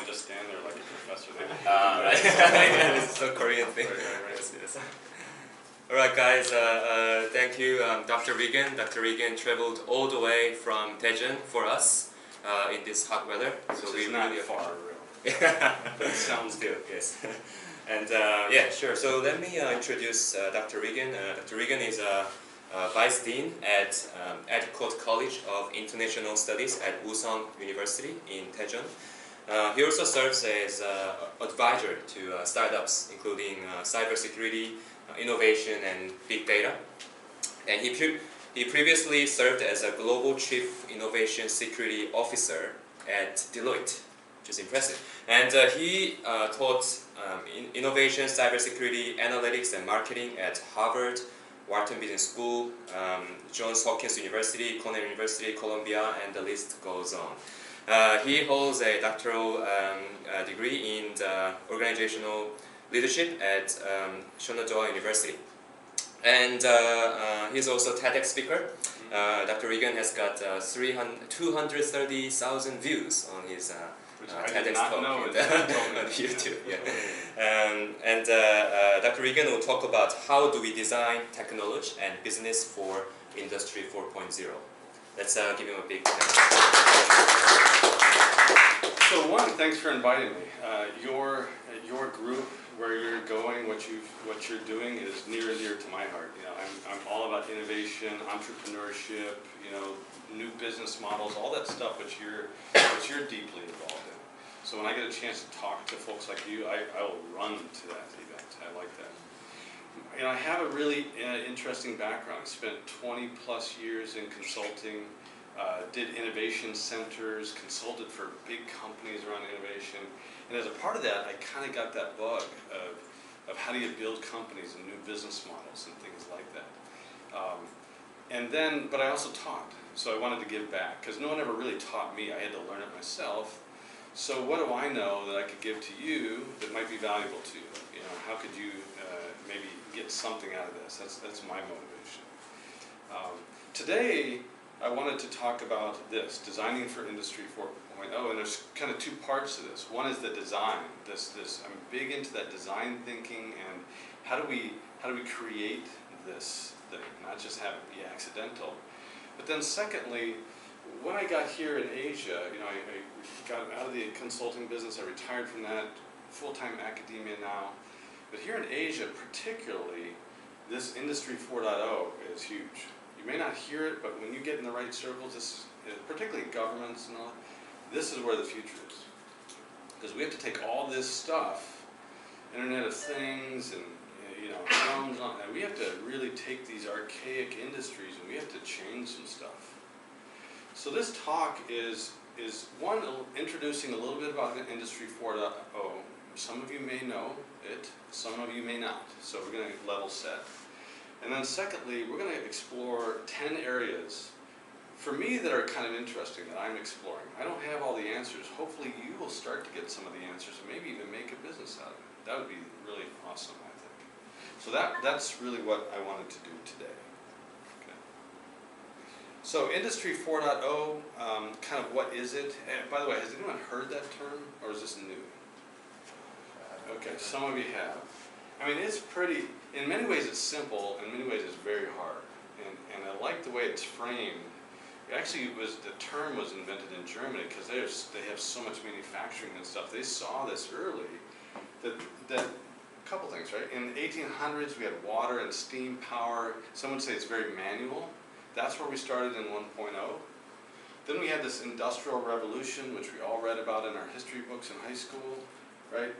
just stand there like a professor. Right. Yeah, it's a Korean thing. Right. Yes. All right, guys. Thank you, Dr. Regan. Dr. Regan traveled all the way from Daejeon for us in this hot weather. So we not really far, really. But it sounds good. Yes. And yeah, sure. So let me introduce Dr. Regan. Dr. Regan is a Vice Dean at Edcott College of International Studies at Woosung University in Daejeon. He also serves as advisor to startups, including cybersecurity, innovation, and big data. And he previously served as a Global Chief Innovation Security Officer at Deloitte, which is impressive. And he taught innovation, cybersecurity, analytics, and marketing at Harvard, Wharton Business School, Johns Hopkins University, Cornell University, Columbia, and the list goes on. He holds a doctoral degree in organizational leadership at Shenandoah University. And he's also a TEDx speaker. Dr. Regan has got 230,000 views on his TEDx talk on YouTube. Yeah. Dr. Regan will talk about how do we design technology and business for Industry 4.0. Let's give him a big thank you. So one, thanks for inviting me. Your group, where you're going, what you're doing is near and dear to my heart. You know, I'm all about innovation, entrepreneurship, you know, new business models, all that stuff which you're deeply involved in. So when I get a chance to talk to folks like you, I will run to that event. I like that. You know, I have a really interesting background. I spent 20 plus years in consulting, did innovation centers, consulted for big companies around innovation. And as a part of that, I kind of got that bug of how do you build companies and new business models and things like that. But I also taught, so I wanted to give back because no one ever really taught me. I had to learn it myself. So what do I know that I could give to you that might be valuable to you? You know, how could you maybe get something out of this? That's my motivation. Today, I wanted to talk about this, designing for Industry 4.0, and there's kind of two parts to this. One is the design. I'm big into that design thinking and how do we create this thing, not just have it be accidental. But then secondly, when I got here in Asia, you know, I got out of the consulting business, I retired from that, full-time academia now. But here in Asia particularly, this Industry 4.0 is huge. You may not hear it, but when you get in the right circles, particularly governments and all, this is where the future is. Because we have to take all this stuff, Internet of Things and you know, phones, and we have to really take these archaic industries and we have to change some stuff. So this talk is one, introducing a little bit about the Industry 4.0. Some of you may know it, some of you may not. So we're going to level set. And then secondly, we're going to explore 10 areas for me that are kind of interesting that I'm exploring. I don't have all the answers. Hopefully you will start to get some of the answers and maybe even make a business out of it. That would be really awesome, I think. So that's really what I wanted to do today. Okay. So Industry 4.0, kind of what is it? And by the way, has anyone heard that term or is this new? Okay, some of you have. I mean, it's pretty, in many ways it's simple, in many ways it's very hard. And I like the way it's framed. Actually, the term was invented in Germany because they have so much manufacturing and stuff. They saw this early, that a couple things, right? In the 1800s, we had water and steam power. Some would say it's very manual. That's where we started in 1.0. Then we had this Industrial Revolution, which we all read about in our history books in high school. Right?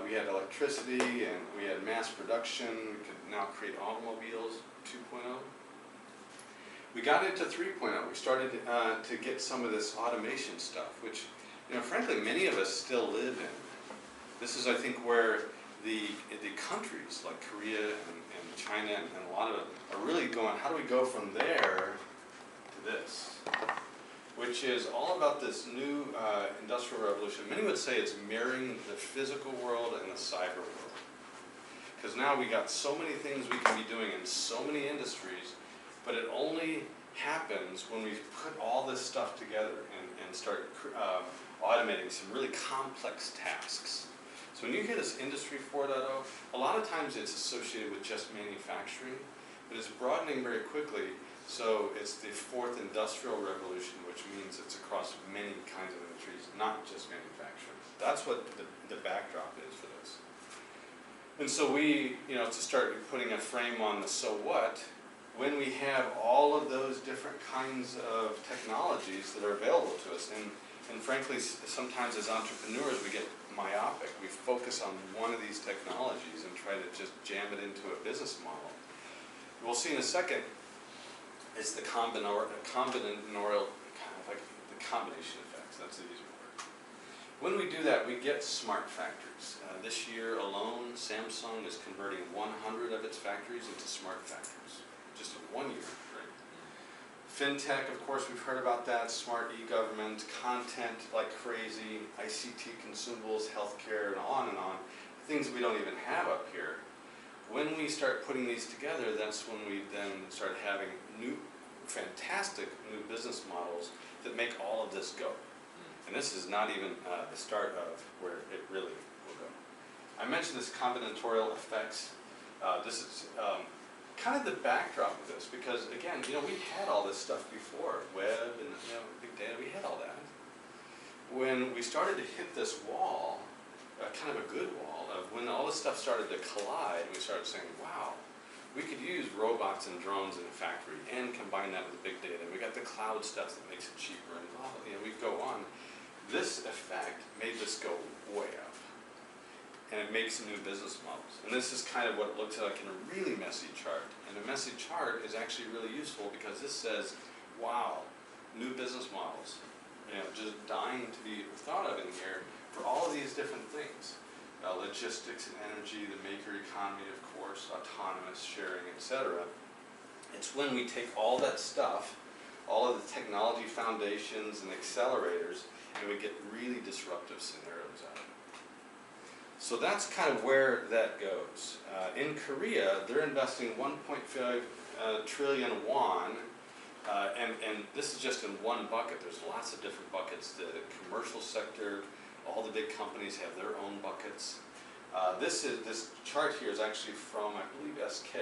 We had electricity and we had mass production. We could now create automobiles, 2.0. We got into 3.0. We started to get some of this automation stuff, which, you know, frankly, many of us still live in. This is, I think, where the countries like Korea and China and a lot of it are really going, how do we go from there to this? Which is all about this new industrial revolution. Many would say it's mirroring the physical world and the cyber world. Because now we got so many things we can be doing in so many industries, but it only happens when we put all this stuff together and start automating some really complex tasks. So when you hear this Industry 4.0, a lot of times it's associated with just manufacturing, but it's broadening very quickly. So it's the fourth industrial revolution, which means it's across many kinds of industries, not just manufacturing. That's what the backdrop is for this. And so we, to start putting a frame on the so what, when we have all of those different kinds of technologies that are available to us, and frankly, sometimes as entrepreneurs we get myopic. We focus on one of these technologies and try to just jam it into a business model. We'll see in a second, it's the combinatorial, the combination effects, that's the easy word. When we do that, we get smart factories. This year alone, Samsung is converting 100 of its factories into smart factories, just in 1 year, right? FinTech, of course, we've heard about that, smart e-government, content like crazy, ICT consumables, healthcare, and on, things we don't even have up here. When we start putting these together, that's when we then start having fantastic new business models that make all of this go. And this is not even the start of where it really will go. I mentioned this combinatorial effects. This is kind of the backdrop of this, because again, we had all this stuff before, web and big data, we had all that. When we started to hit this wall, kind of a good wall, of when all this stuff started to collide, we started saying, wow, we could use robots and drones in a factory and combine that with big data. We got the cloud stuff that makes it cheaper, and we go on. This effect made this go way up, and it makes new business models. And this is kind of what it looks like in a really messy chart. And a messy chart is actually really useful because this says, wow, new business models, just dying to be thought of in here for all of these different things. Logistics and energy, the maker economy, of course, autonomous sharing, etc. It's when we take all that stuff, all of the technology foundations and accelerators, and we get really disruptive scenarios out of it. So that's kind of where that goes. In Korea, they're investing 1.5 trillion won, and this is just in one bucket. There's lots of different buckets. The commercial sector, all the big companies have their own buckets. This chart here is actually from, I believe, SK.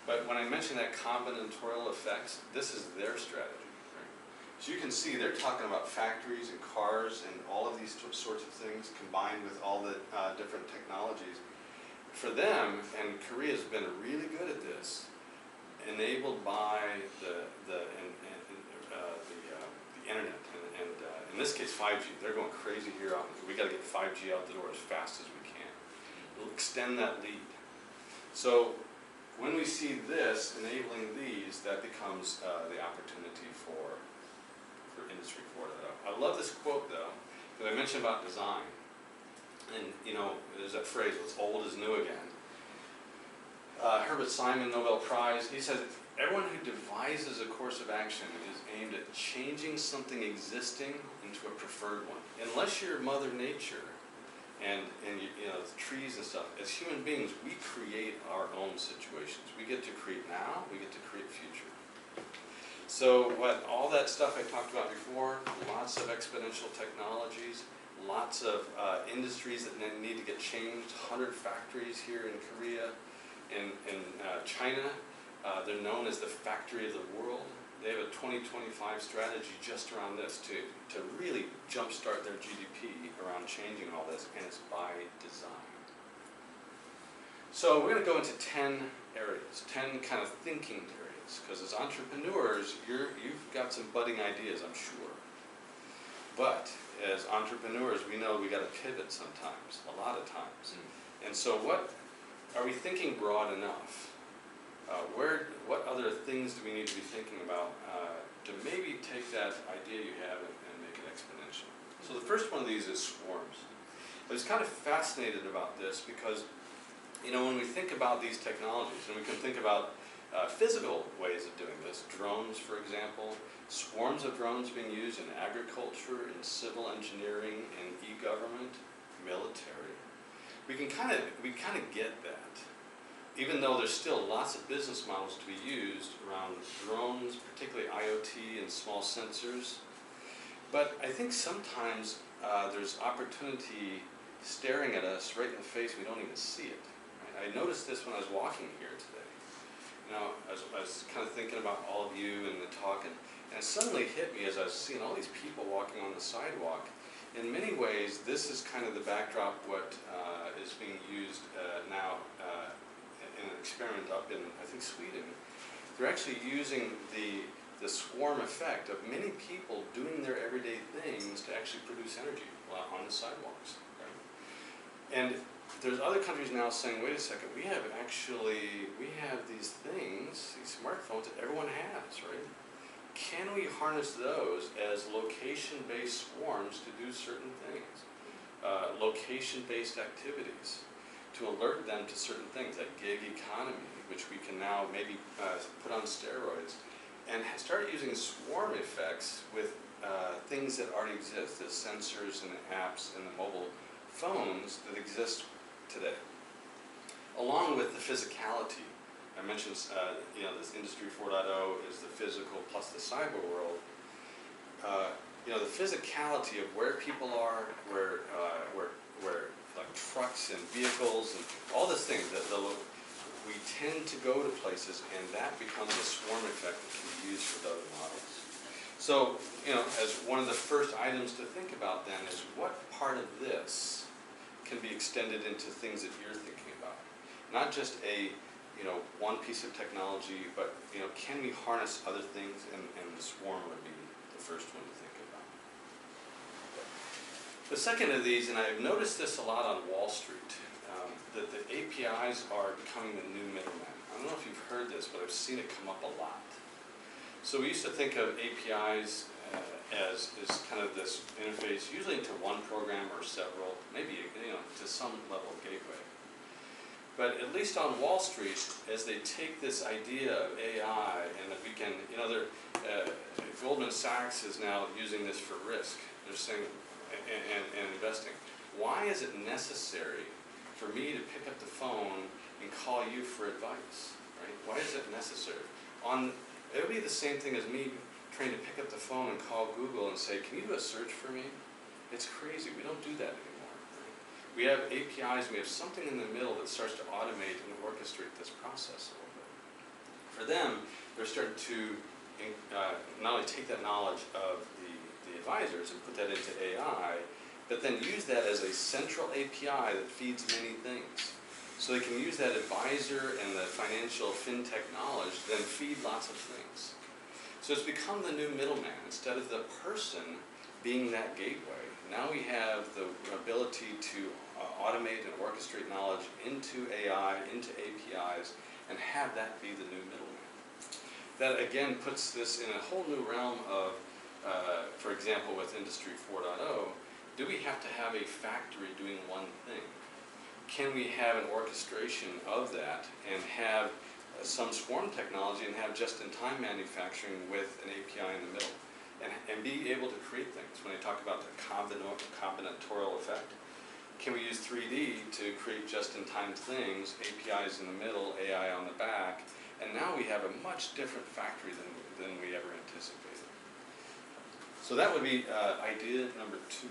But when I mention that combinatorial effects, this is their strategy. Right? So you can see they're talking about factories and cars and all of these sorts of things combined with all the different technologies. For them, and Korea's been really good at this, enabled by the internet, and in this case 5G. They're going crazy here. We got to get 5G out the door as fast as we can. We'll extend that lead. So when we see this enabling these, that becomes the opportunity for Industry 4.0. I love this quote though, that I mentioned about design. And there's that phrase, what's old is new again. Herbert Simon, Nobel Prize, he said, everyone who devises a course of action is aimed at changing something existing into a preferred one. Unless you're Mother Nature and the trees and stuff, as human beings, we create our own situations. We get to create now, we get to create future. So all that stuff I talked about before, lots of exponential technologies, lots of industries that need to get changed, 100 factories here in Korea. In China, they're known as the factory of the world. They have a 2025 strategy just around this to really jumpstart their GDP around changing all this, and it's by design. So we're going to go into 10 areas, 10 kind of thinking areas, because as entrepreneurs, you've got some budding ideas, I'm sure. But as entrepreneurs, we know we got to pivot sometimes, a lot of times. And so are we thinking broad enough? What other things do we need to be thinking about to maybe take that idea you have and make it exponential? So the first one of these is swarms. I was kind of fascinated about this because, when we think about these technologies, and we can think about physical ways of doing this, drones, for example, swarms of drones being used in agriculture, in civil engineering, in e-government, military. We kind of get that, even though there's still lots of business models to be used around drones, particularly IoT and small sensors. But I think sometimes there's opportunity staring at us right in the face. We don't even see it. Right? I noticed this when I was walking here today. I was kind of thinking about all of you and the talk, and it suddenly hit me as I was seeing all these people walking on the sidewalk. In many ways, this is kind of the backdrop what is being used now in an experiment up in, I think, Sweden. They're actually using the swarm effect of many people doing their everyday things to actually produce energy on the sidewalks. Right? And there's other countries now saying, wait a second, we have these things, these smartphones that everyone has, right? Can we harness those as location-based swarms to do certain things? Location-based activities to alert them to certain things, like gig economy, which we can now maybe put on steroids, and start using swarm effects with things that already exist, the sensors and the apps and the mobile phones that exist today. Along with the physicality. I mentioned, this Industry 4.0 is the physical plus the cyber world. The physicality of where people are, where like trucks and vehicles and all these things, we tend to go to places, and that becomes a swarm effect that can be used for other models. So, as one of the first items to think about then is what part of this can be extended into things that you're thinking about. Not just one piece of technology, but can we harness other things, and the swarm would be the first one to think about. The second of these, and I've noticed this a lot on Wall Street, that the APIs are becoming the new middleman. I don't know if you've heard this, but I've seen it come up a lot. So we used to think of APIs as kind of this interface, usually into one program or several, maybe to some level of gateway. But at least on Wall Street, as they take this idea of AI and that we can, Goldman Sachs is now using this for risk. They're saying, and investing. Why is it necessary for me to pick up the phone and call you for advice, right? Why is it necessary? It would be the same thing as me trying to pick up the phone and call Google and say, can you do a search for me? It's crazy. We don't do that anymore. Right? We have APIs, we have something in the middle that starts to automate and orchestrate this process a little bit. For them, they're starting to not only take that knowledge of the advisors and put that into AI, but then use that as a central API that feeds many things. So they can use that advisor and the financial fintech knowledge to then feed lots of things. So it's become the new middleman. Instead of the person being that gateway, now we have the ability to automate and orchestrate knowledge into AI, into APIs, and have that be the new middleman. That again puts this in a whole new realm of, for example, with Industry 4.0, do we have to have a factory doing one thing? Can we have an orchestration of that and have some swarm technology and have just-in-time manufacturing with an API in the middle and be able to create things? When I talk about the combinatorial effect, can we use 3D to create just-in-time things, APIs in the middle, AI on the back, and now we have a much different factory than we ever anticipated. So that would be idea number 2.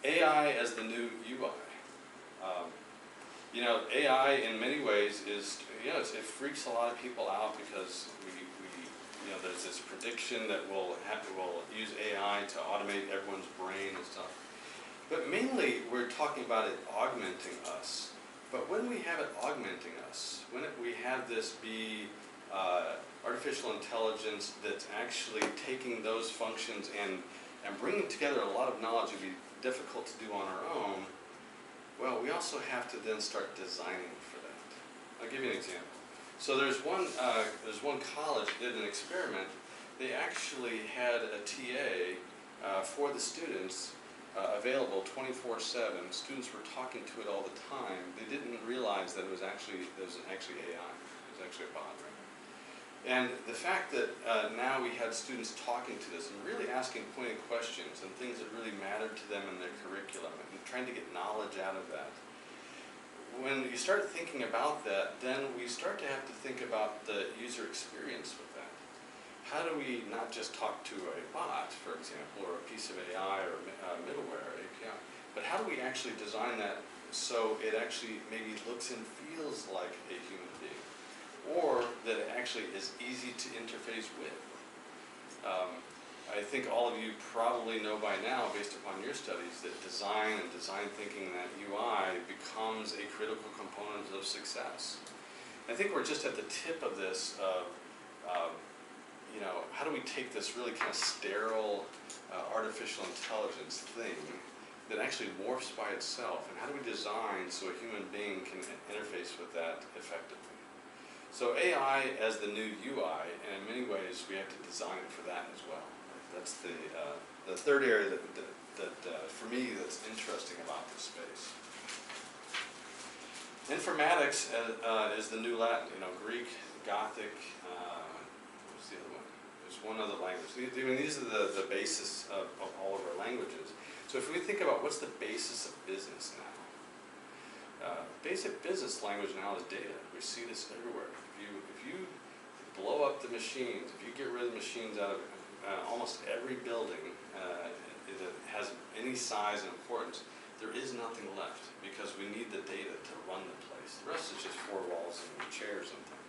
AI as the new UI. AI in many ways is, it freaks a lot of people out because there's this prediction that we'll use AI to automate everyone's brain and stuff. But mainly we're talking about it augmenting us. But when we have it augmenting us, when we have this be artificial intelligence that's actually taking those functions and bringing together a lot of knowledge that would be difficult to do on our own, well, we also have to then start designing for that. I'll give you an example. So there's one college that did an experiment. They actually had a TA for the students available 24/7. Students were talking to it all the time. They didn't realize that it was actually AI. It was actually a bot, right? And the fact that now we had students talking to this and really asking pointed questions and things that really mattered to them in their curriculum and trying to get knowledge out of that. When you start thinking about that, then we start to have to think about the user experience with that. how do we not just talk to a bot, for example, or a piece of AI or middleware API, but how do we actually design that so it actually maybe looks and feels like a human being, or that it actually is easy to interface with? I think all of you probably know by now, based upon your studies, that design and design thinking, that UI becomes a critical component of success. I think we're just at the tip of this you know, how do we take this really kind of sterile artificial intelligence thing that actually morphs by itself, and how do we design so a human being can interface with that effectively? So AI as the new UI, and in many ways we have to design it for that as well. That's the third area that for me that's interesting about this space. Informatics is the new Latin, you know, Greek, Gothic, what's the other one? There's one other language. I mean, these are the basis of all of our languages. So if we think about what's the basis of business now, basic business language now is data. We see this everywhere. If you blow up the machines, if you get rid of the machines out of almost every building that has any size and importance, there is nothing left because we need the data to run the place. The rest is just four walls and chairs and things.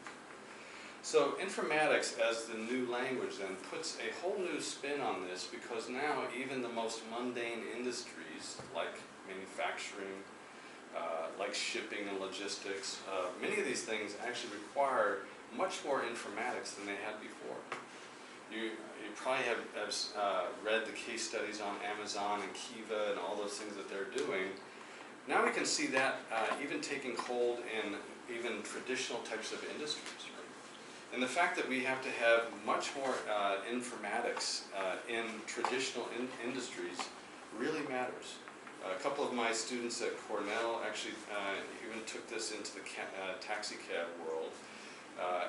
So informatics as the new language then puts a whole new spin on this, because now even the most mundane industries like manufacturing, like shipping and logistics, many of these things actually require much more informatics than they had before. You probably have read the case studies on Amazon and Kiva and all those things that they're doing. Now we can see that even taking hold in even traditional types of industries. Right? And the fact that we have to have much more informatics in traditional industries really matters. A couple of my students at Cornell actually even took this into the taxi cab world.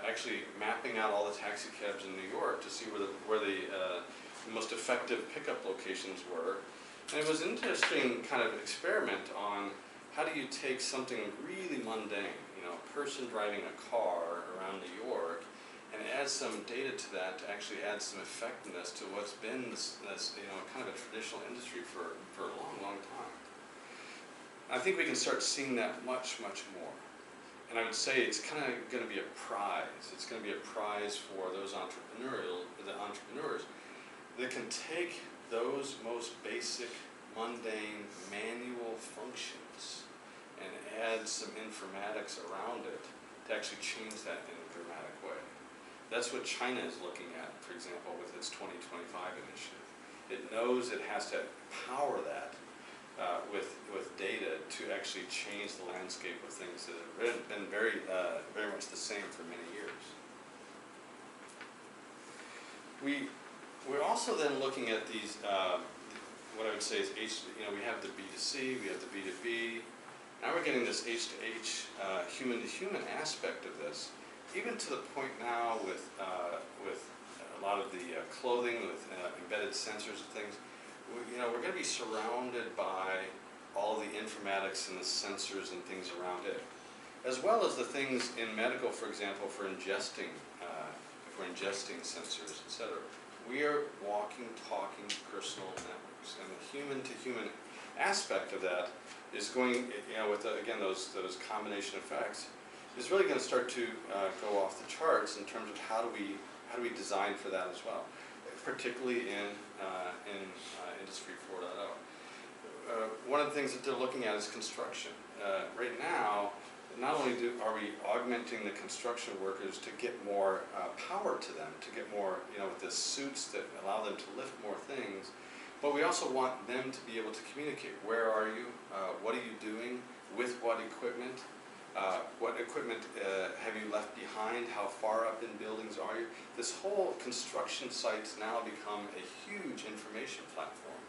Actually mapping out all the taxi cabs in New York to see where the most effective pickup locations were. And it was an interesting kind of experiment on how do you take something really mundane, you know, a person driving a car around New York, and add some data to that to actually add some effectiveness to what's been this you know, kind of a traditional industry for a long, long time. I think we can start seeing that much, much more. And I would say it's kind of going to be a prize. It's going to be a prize for those entrepreneurs that can take those most basic, mundane, manual functions and add some informatics around it to actually change that in a dramatic way. That's what China is looking at, for example, with its 2025 initiative. It knows it has to power that with data to actually change the landscape of things that have been very much the same for many years. We're also then looking at these, what I would say is you know, we have the B2C, we have the B2B. Now we're getting this H2H, human-to-human aspect of this, even to the point now with a lot of the clothing with embedded sensors and things. You know, we're going to be surrounded by all the informatics and the sensors and things around it, as well as the things in medical, for example, for ingesting sensors, etc. We are walking, talking personal networks, and the human-to-human aspect of that is going, you know, with again those combination effects, is really going to start to go off the charts in terms of how do we design for that as well, particularly in Industry 4.0. One of the things that they're looking at is construction. Right now, not only are we augmenting the construction workers to get more power to them, to get more, you know, with the suits that allow them to lift more things, but we also want them to be able to communicate. Where are you? What are you doing? With what equipment? What equipment have you left behind? How far up in buildings are you? This whole construction site's now become a huge information platform,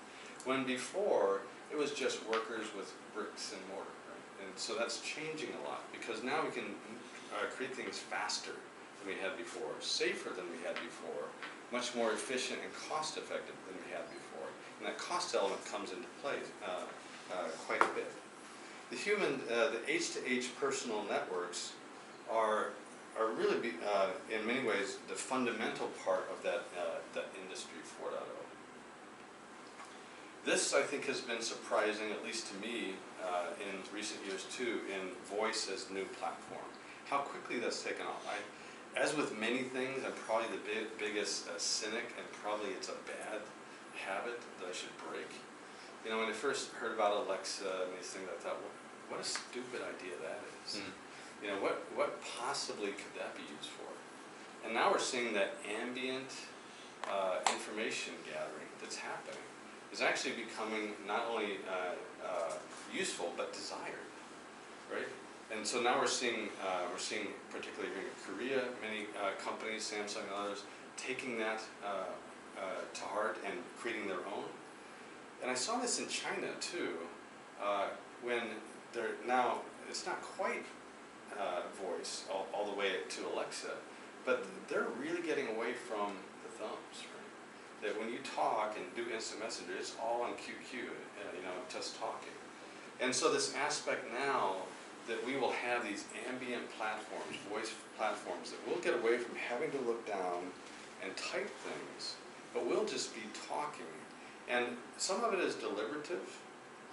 when before it was just workers with bricks and mortar. Right? And so that's changing a lot, because now we can create things faster than we had before, safer than we had before, much more efficient and cost effective than we had before. And that cost element comes into play quite a bit. The H2H personal networks are are really in many ways the fundamental part of that Industry 4.0. This, I think, has been surprising, at least to me, in recent years too, in voice as new platform. How quickly that's taken off. As with many things, I'm probably the biggest cynic, and probably it's a bad habit that I should break. You know, when I first heard about Alexa and these things, I thought, what a stupid idea that is. You know, what possibly could that be used for? And now we're seeing that ambient information gathering that's happening is actually becoming not only useful but desired, right? And so now we're seeing particularly here in Korea, many companies, Samsung and others, taking that to heart and creating their own. And I saw this in China too, when they're now, it's not quite voice all the way to Alexa, but they're really getting away from the thumbs, right? That when you talk and do instant messenger, it's all on QQ, you know, just talking. And so this aspect now that we will have these ambient platforms, voice platforms, that we'll get away from having to look down and type things, but we'll just be talking. And some of it is deliberative.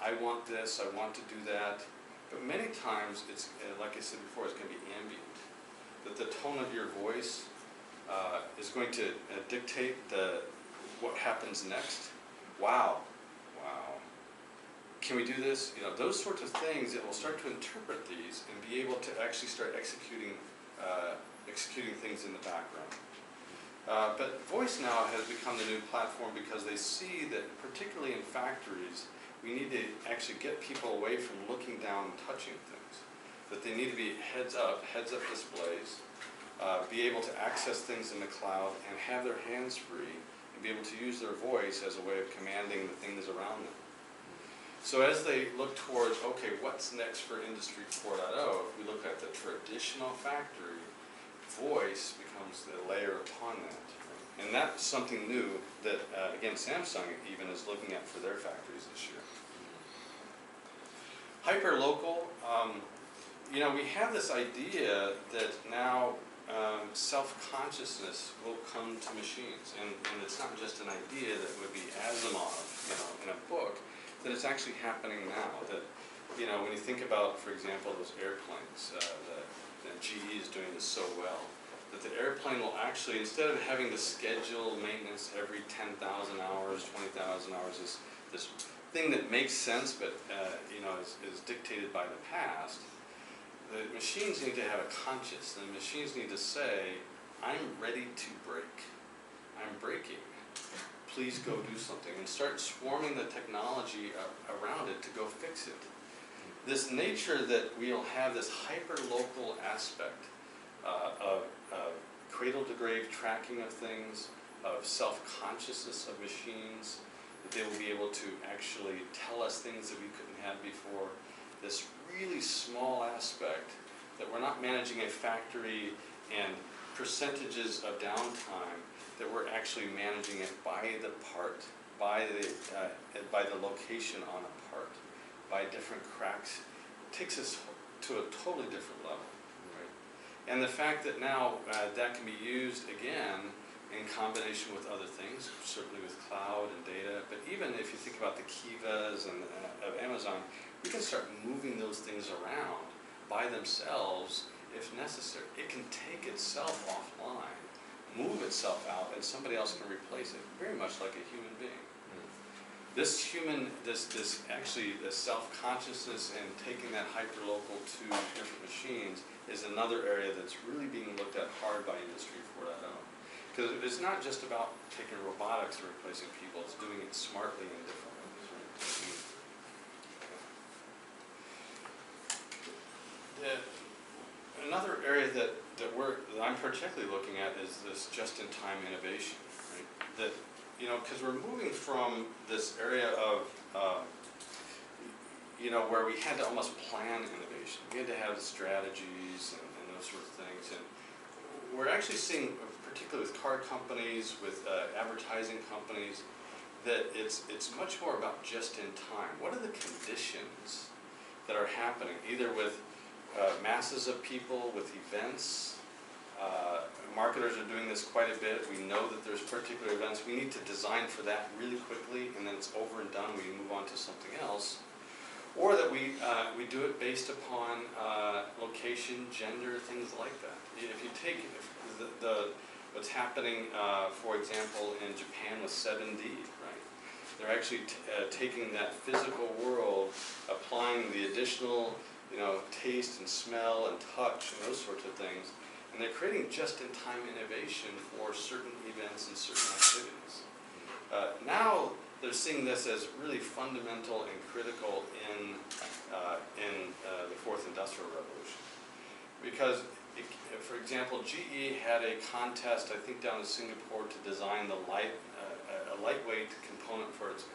I want this, I want to do that. But many times, it's like I said before, it's going to be ambient. That the tone of your voice is going to dictate what happens next. Wow. Can we do this? You know, those sorts of things, it will start to interpret these and be able to actually start executing things in the background. But voice now has become the new platform because they see that, particularly in factories, we need to actually get people away from looking down and touching things. That they need to be heads up displays, be able to access things in the cloud and have their hands free and be able to use their voice as a way of commanding the things around them. So as they look towards, okay, what's next for Industry 4.0, if we look at the traditional factory, voice becomes the layer upon that. Right? And that's something new that, again, Samsung even is looking at for their factories this year. Hyperlocal, you know, we have this idea that now self-consciousness will come to machines. And it's not just an idea that would be Asimov, you know, in a book, that it's actually happening now. That, you know, when you think about, for example, those airplanes, that GE is doing this so well, that the airplane will actually, instead of having to schedule maintenance every 10,000 hours, 20,000 hours, this thing that makes sense but you know, is dictated by the past, the machines need to have a conscience. The machines need to say, I'm ready to break. I'm breaking. Please go do something, and start swarming the technology around it to go fix it. This nature that we'll have this hyper-local aspect of cradle-to-grave tracking of things, of self-consciousness of machines, that they will be able to actually tell us things that we couldn't have before. This really small aspect that we're not managing a factory and percentages of downtime, that we're actually managing it by the part, by the location on a part, by different cracks. It takes us to a totally different level. Right? And the fact that now that can be used again in combination with other things, certainly with cloud and data, but even if you think about the Kivas and of Amazon, we can start moving those things around by themselves if necessary. It can take itself offline, move itself out, and somebody else can replace it, very much like a human being. This self-consciousness and taking that hyperlocal to different machines is another area that's really being looked at hard by Industry 4.0. Because it's not just about taking robotics and replacing people, it's doing it smartly in different ways. Right? Another area that I'm particularly looking at is this just-in-time innovation. Right? That, you know, because we're moving from this area of, you know, where we had to almost plan innovation. We had to have strategies and those sort of things. And we're actually seeing, particularly with car companies, with advertising companies, that it's much more about just-in-time. What are the conditions that are happening, either with masses of people, with events, Marketers are doing this quite a bit. We know that there's particular events. We need to design for that really quickly, and then it's over and done. We move on to something else. Or that we do it based upon location, gender, things like that. If you take what's happening, for example, in Japan with 7D, right? They're actually taking that physical world, applying the additional, taste and smell and touch and those sorts of things, and they're creating just-in-time innovation for certain events and certain activities. Now they're seeing this as really fundamental and critical in the fourth industrial revolution, because, for example, GE had a contest, I think, down in Singapore to design a lightweight component for its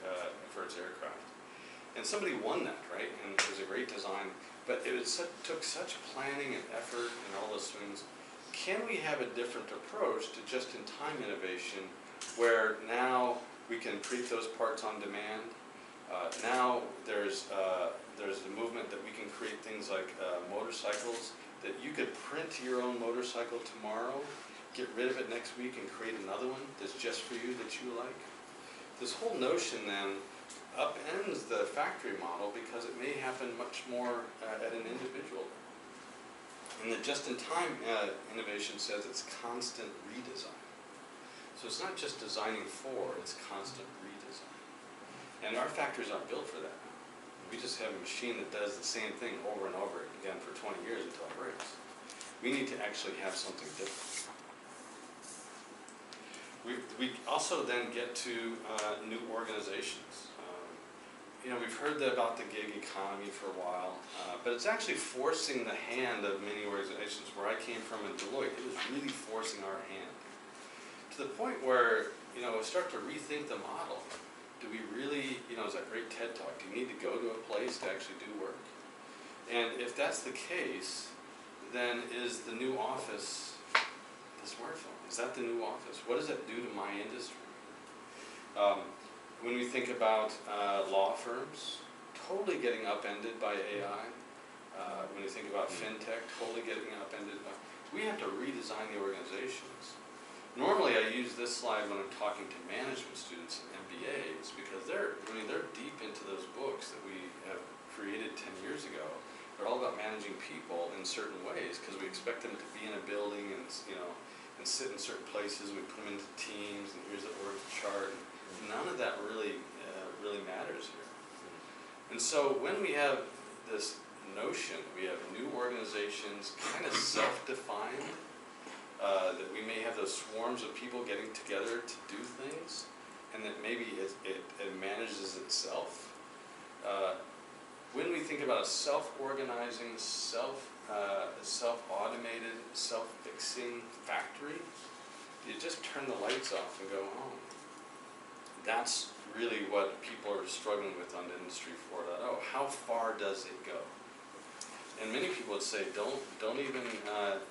aircraft, and somebody won that, right? And it was a great design, but took such planning and effort and all those things. Can we have a different approach to just-in-time innovation, where now we can treat those parts on demand? Now there's the movement that we can create things like motorcycles, that you could print your own motorcycle tomorrow, get rid of it next week, and create another one that's just for you that you like. This whole notion then upends the factory model, because it may happen much more at an individual level. And the just-in-time innovation says it's constant redesign. So it's not just designing for, it's constant redesign. And our factories aren't built for that now. We just have a machine that does the same thing over and over again for 20 years until it breaks. We need to actually have something different. We also then get to new organizations. We've heard about the gig economy for a while, but it's actually forcing the hand of many organizations. Where I came from in Deloitte, it was really forcing our hand, to the point where, we start to rethink the model. Do we really, it's that great TED Talk, do you need to go to a place to actually do work? And if that's the case, then is the new office the smartphone? Is that the new office? What does that do to my industry? When we think about law firms, totally getting upended by AI. When you think about fintech, totally getting upended by... We have to redesign the organizations. Normally I use this slide when I'm talking to management students and MBAs, because they're deep into those books that we have created 10 years ago. They're all about managing people in certain ways, because we expect them to be in a building and and sit in certain places. We put them into teams, and here's the org chart. None of that really matters here. And so when we have this notion, we have new organizations, kind of self-defined, that we may have those swarms of people getting together to do things, and that maybe it manages itself. When we think about a self-organizing, self-automated, self-fixing factory, you just turn the lights off and go home. That's really what people are struggling with on Industry 4.0. How far does it go? And many people would say, don't even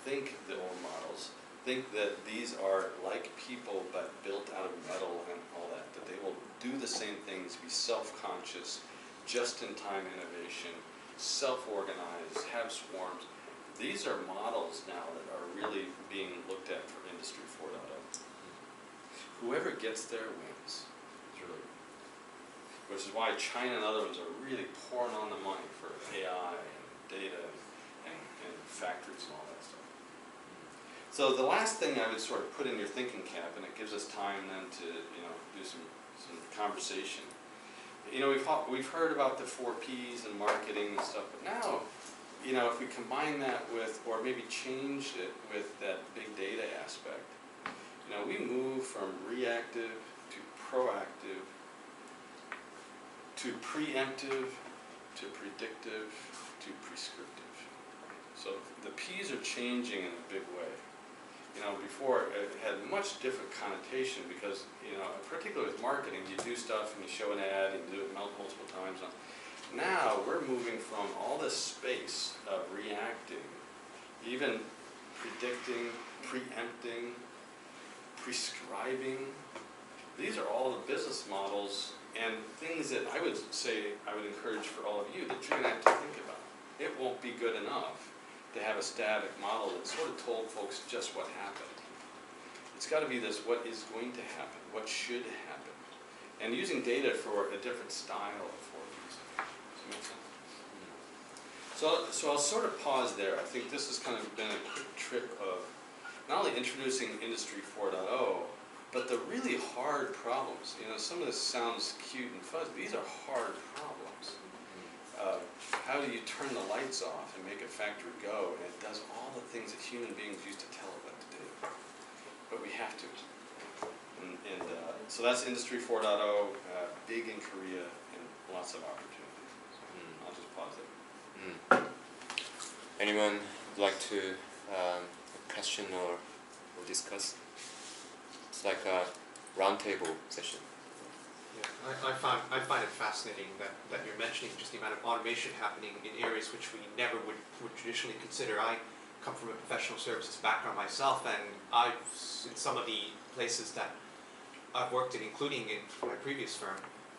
think the old models. Think that these are like people but built out of metal and all that. That they will do the same things, be self-conscious, just-in-time innovation, self-organized, have swarms. These are models now that are really being looked at for Industry 4.0. Whoever gets there wins. Which is why China and other ones are really pouring on the money for AI and data and factories and all that stuff. So the last thing I would sort of put in your thinking cap, and it gives us time then to do some conversation. We've heard about the 4 Ps and marketing and stuff, but now, if we combine that with, or maybe change it with that big data aspect, we move from reactive to proactive, to preemptive, to predictive, to prescriptive. So the P's are changing in a big way. Before it had much different connotation, because, particularly with marketing, you do stuff and you show an ad and you do it multiple times. Now we're moving from all this space of reacting, even predicting, preempting, prescribing. These are all the business models and things that I would encourage for all of you that you're going to have to think about. It won't be good enough to have a static model that sort of told folks just what happened. It's got to be this: what is going to happen, what should happen, and using data for a different style of forecasting. Does that make sense? So I'll sort of pause there. I think this has kind of been a quick trip of not only introducing Industry 4.0, but the really hard problems. You know, some of this sounds cute and fuzzy. These are hard problems. How do you turn the lights off and make a factory go, and it does all the things that human beings used to tell it what to do? But we have to. So that's Industry 4.0, big in Korea, and lots of opportunities. So I'll just pause there. Anyone would like to question or discuss? It's like a roundtable session. Yeah, I find it fascinating that you're mentioning just the amount of automation happening in areas which we never would traditionally consider. I come from a professional services background myself, and in some of the places that I've worked in, including in my previous firm,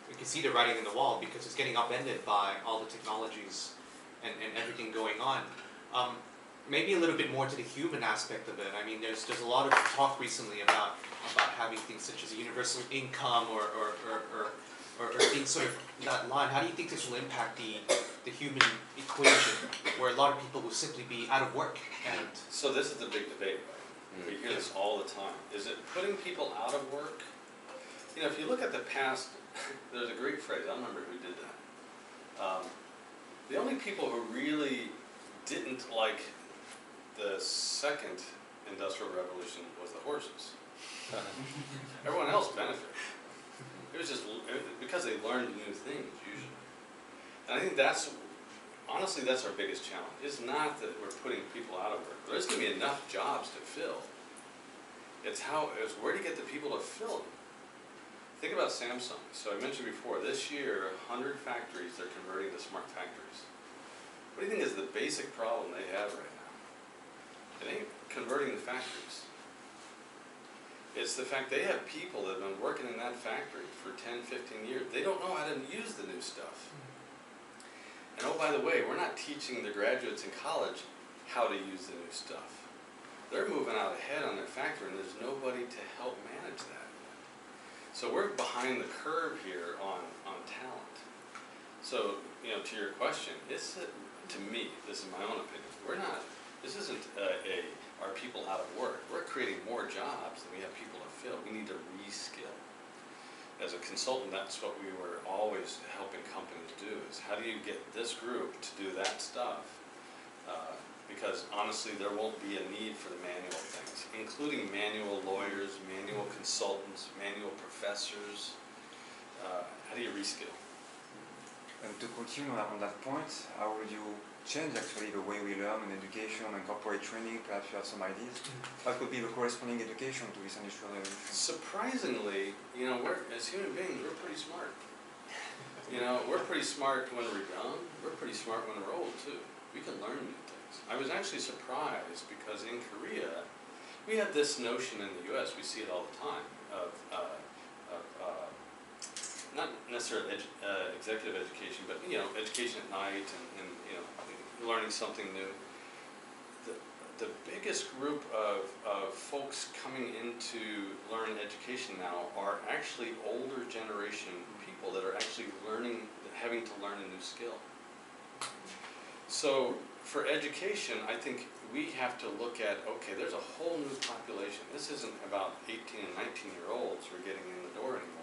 we can see the writing in the wall because it's getting upended by all the technologies and everything going on. Maybe a little bit more to the human aspect of it. I mean, there's a lot of talk recently about having things such as a universal income or things sort of that line. How do you think this will impact the human equation, where a lot of people will simply be out of work? And so this is the big debate, right? We hear this all the time. Is it putting people out of work? You know, if you look at the past, there's a great phrase. I don't remember who did that. The only people who really didn't like the second industrial revolution was the horses. Everyone else benefited. It was just because they learned new things usually. And I think honestly, that's our biggest challenge. It's not that we're putting people out of work. There's going to be enough jobs to fill. It's where do you get the people to fill them? Think about Samsung. So I mentioned before, this year, 100 factories they're converting to smart factories. What do you think is the basic problem they have right now? It ain't converting the factories. It's the fact they have people that have been working in that factory for 10, 15 years. They don't know how to use the new stuff. And oh, by the way, we're not teaching the graduates in college how to use the new stuff. They're moving out ahead on their factory, and there's nobody to help manage that. So we're behind the curve here on talent. So, you know, to your question, to me, this is my own opinion, this isn't are people out of work. We're creating more jobs than we have people to fill. We need to reskill. As a consultant, that's what we were always helping companies do, is how do you get this group to do that stuff? Because honestly, there won't be a need for the manual things, including manual lawyers, manual consultants, manual professors. How do you reskill? And to continue on that point, how would you change actually the way we learn in education and corporate training? Perhaps you have some ideas. What could be the corresponding education to this industrial revolution? Surprisingly, you know, as human beings, we're pretty smart. You know, we're pretty smart when we're young. We're pretty smart when we're old too. We can learn new things. I was actually surprised because in Korea, we have this notion in the U.S. We see it all the time of not necessarily executive education, but you know, education at night and you know, learning something new. The biggest group of folks coming into learning education now are actually older generation people that are actually having to learn a new skill. So for education, I think we have to look at, okay, there's a whole new population. This isn't about 18 and 19-year-olds who are getting in the door anymore.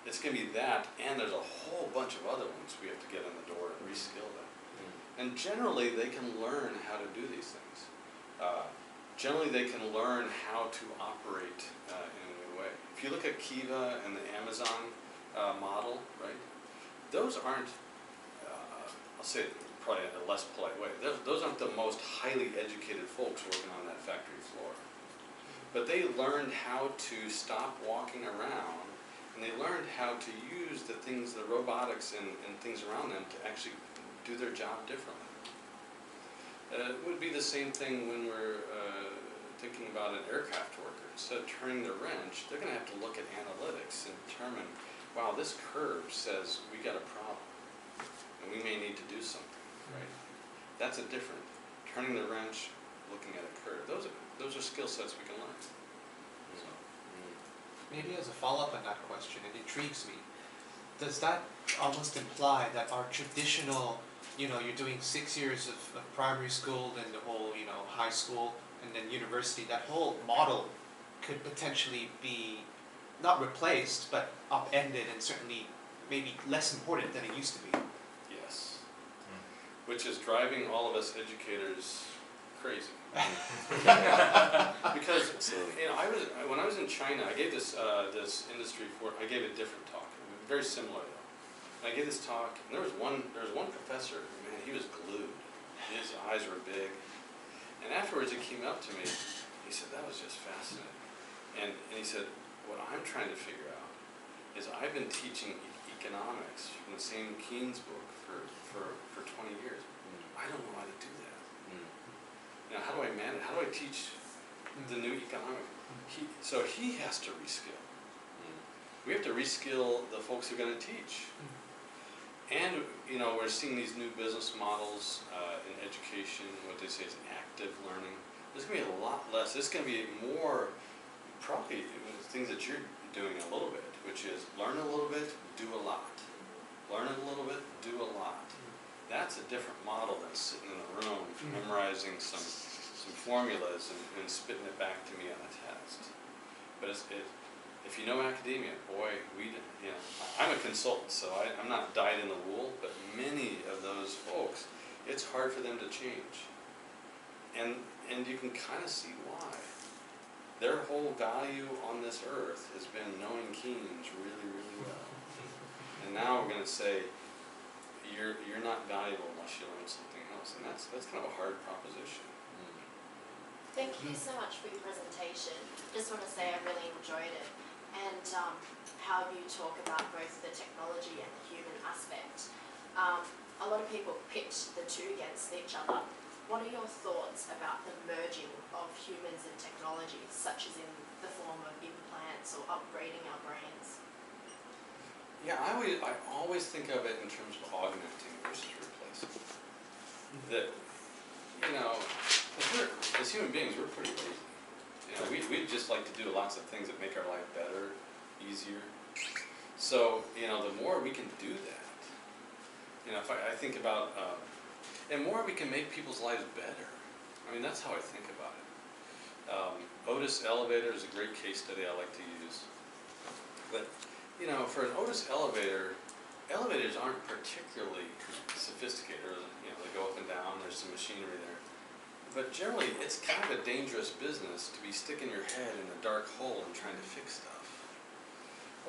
It's going to be that, and there's a whole bunch of other ones we have to get in the door and reskill them. And generally, they can learn how to do these things. Generally, they can learn how to operate in a new way. If you look at Kiva and the Amazon model, right? Those aren't, I'll say it probably in a less polite way, those aren't the most highly educated folks working on that factory floor. But they learned how to stop walking around, and they learned how to use the things, the robotics and things around them to actually do their job differently. It would be the same thing when we're thinking about an aircraft worker. Instead of turning the wrench, they're going to have to look at analytics and determine, wow, this curve says we got a problem, and we may need to do something, right? That's a different turning the wrench, looking at a curve. Those are skill sets we can learn. So. Maybe as a follow-up on that question, it intrigues me. Does that almost imply that our traditional, you're doing 6 years of primary school, then the whole, high school, and then university, that whole model could potentially be not replaced, but upended and certainly maybe less important than it used to be? Yes. Which is driving all of us educators crazy. Because when I was in China, I gave this I gave a different talk, very similar though. And I gave this talk, and there was one professor, man, he was glued. His eyes were big. And afterwards he came up to me, he said, that was just fascinating. And he said, what I'm trying to figure out is I've been teaching economics from the same Keynes book for 20 years. I don't know how to do that. Now, how do I manage? How do I teach the new economic? So he has to reskill. We have to reskill the folks who are going to teach. And we're seeing these new business models in education. What they say is active learning. There's going to be a lot less. There's going to be more, probably things that you're doing a little bit, which is learn a little bit, do a lot. Learn a little bit, do a lot. That's a different model than sitting in a room memorizing some formulas and spitting it back to me on a test. But if you know academia, boy, I'm a consultant, so I'm not dyed in the wool, but many of those folks, it's hard for them to change. And you can kind of see why. Their whole value on this earth has been knowing Keynes really, really well. And now we're going to say, you're not valuable unless you learn something else. And that's kind of a hard proposition. Thank you so much for your presentation. Just want to say I really enjoyed it. And how you talk about both the technology and the human aspect. A lot of people pitch the two against each other. What are your thoughts about the merging of humans and technology, such as in the form of implants or upgrading our brains? Yeah, I always think of it in terms of augmenting versus replacing. That, as human beings, we're pretty lazy. We just like to do lots of things that make our life better, easier. So, the more we can do that, if I think about, and more we can make people's lives better. I mean, that's how I think about it. Otis Elevator is a great case study I like to use. But, for an Otis elevator, elevators aren't particularly sophisticated. They go up and down, there's some machinery there. But generally, it's kind of a dangerous business to be sticking your head in a dark hole and trying to fix stuff.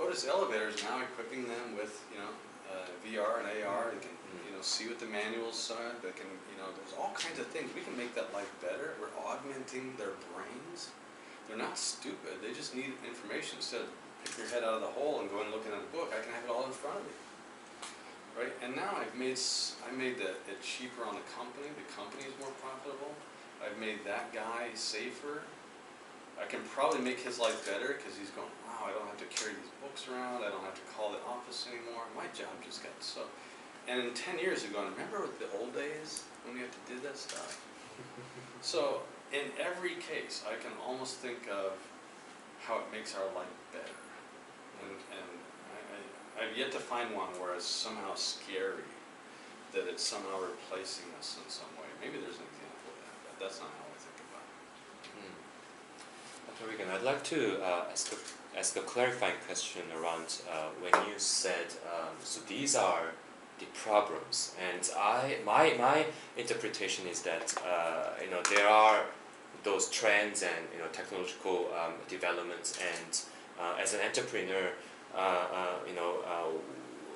Otis Elevator is now equipping them with, VR and AR. They can, see what the manuals say. They can, there's all kinds of things. We can make that life better. We're augmenting their brains. They're not stupid. They just need information. Instead of picking your head out of the hole and going and looking at a book, I can have it all in front of me. Right? And now I made it cheaper on the company. The company is more profitable. I've made that guy safer. I can probably make his life better because he's going, wow, I don't have to carry these books around. I don't have to call the office anymore. My job just got so. And in 10 years ago, remember with the old days when we had to do that stuff? So in every case, I can almost think of how it makes our life better. And I've yet to find one where it's somehow scary that it's somehow replacing us in some way. Maybe there's an example of that, but that's not how I think about it. Dr. Regan, I'd like to ask a clarifying question around when you said, so these are the problems, and my interpretation is that there are those trends and technological developments, and as an entrepreneur,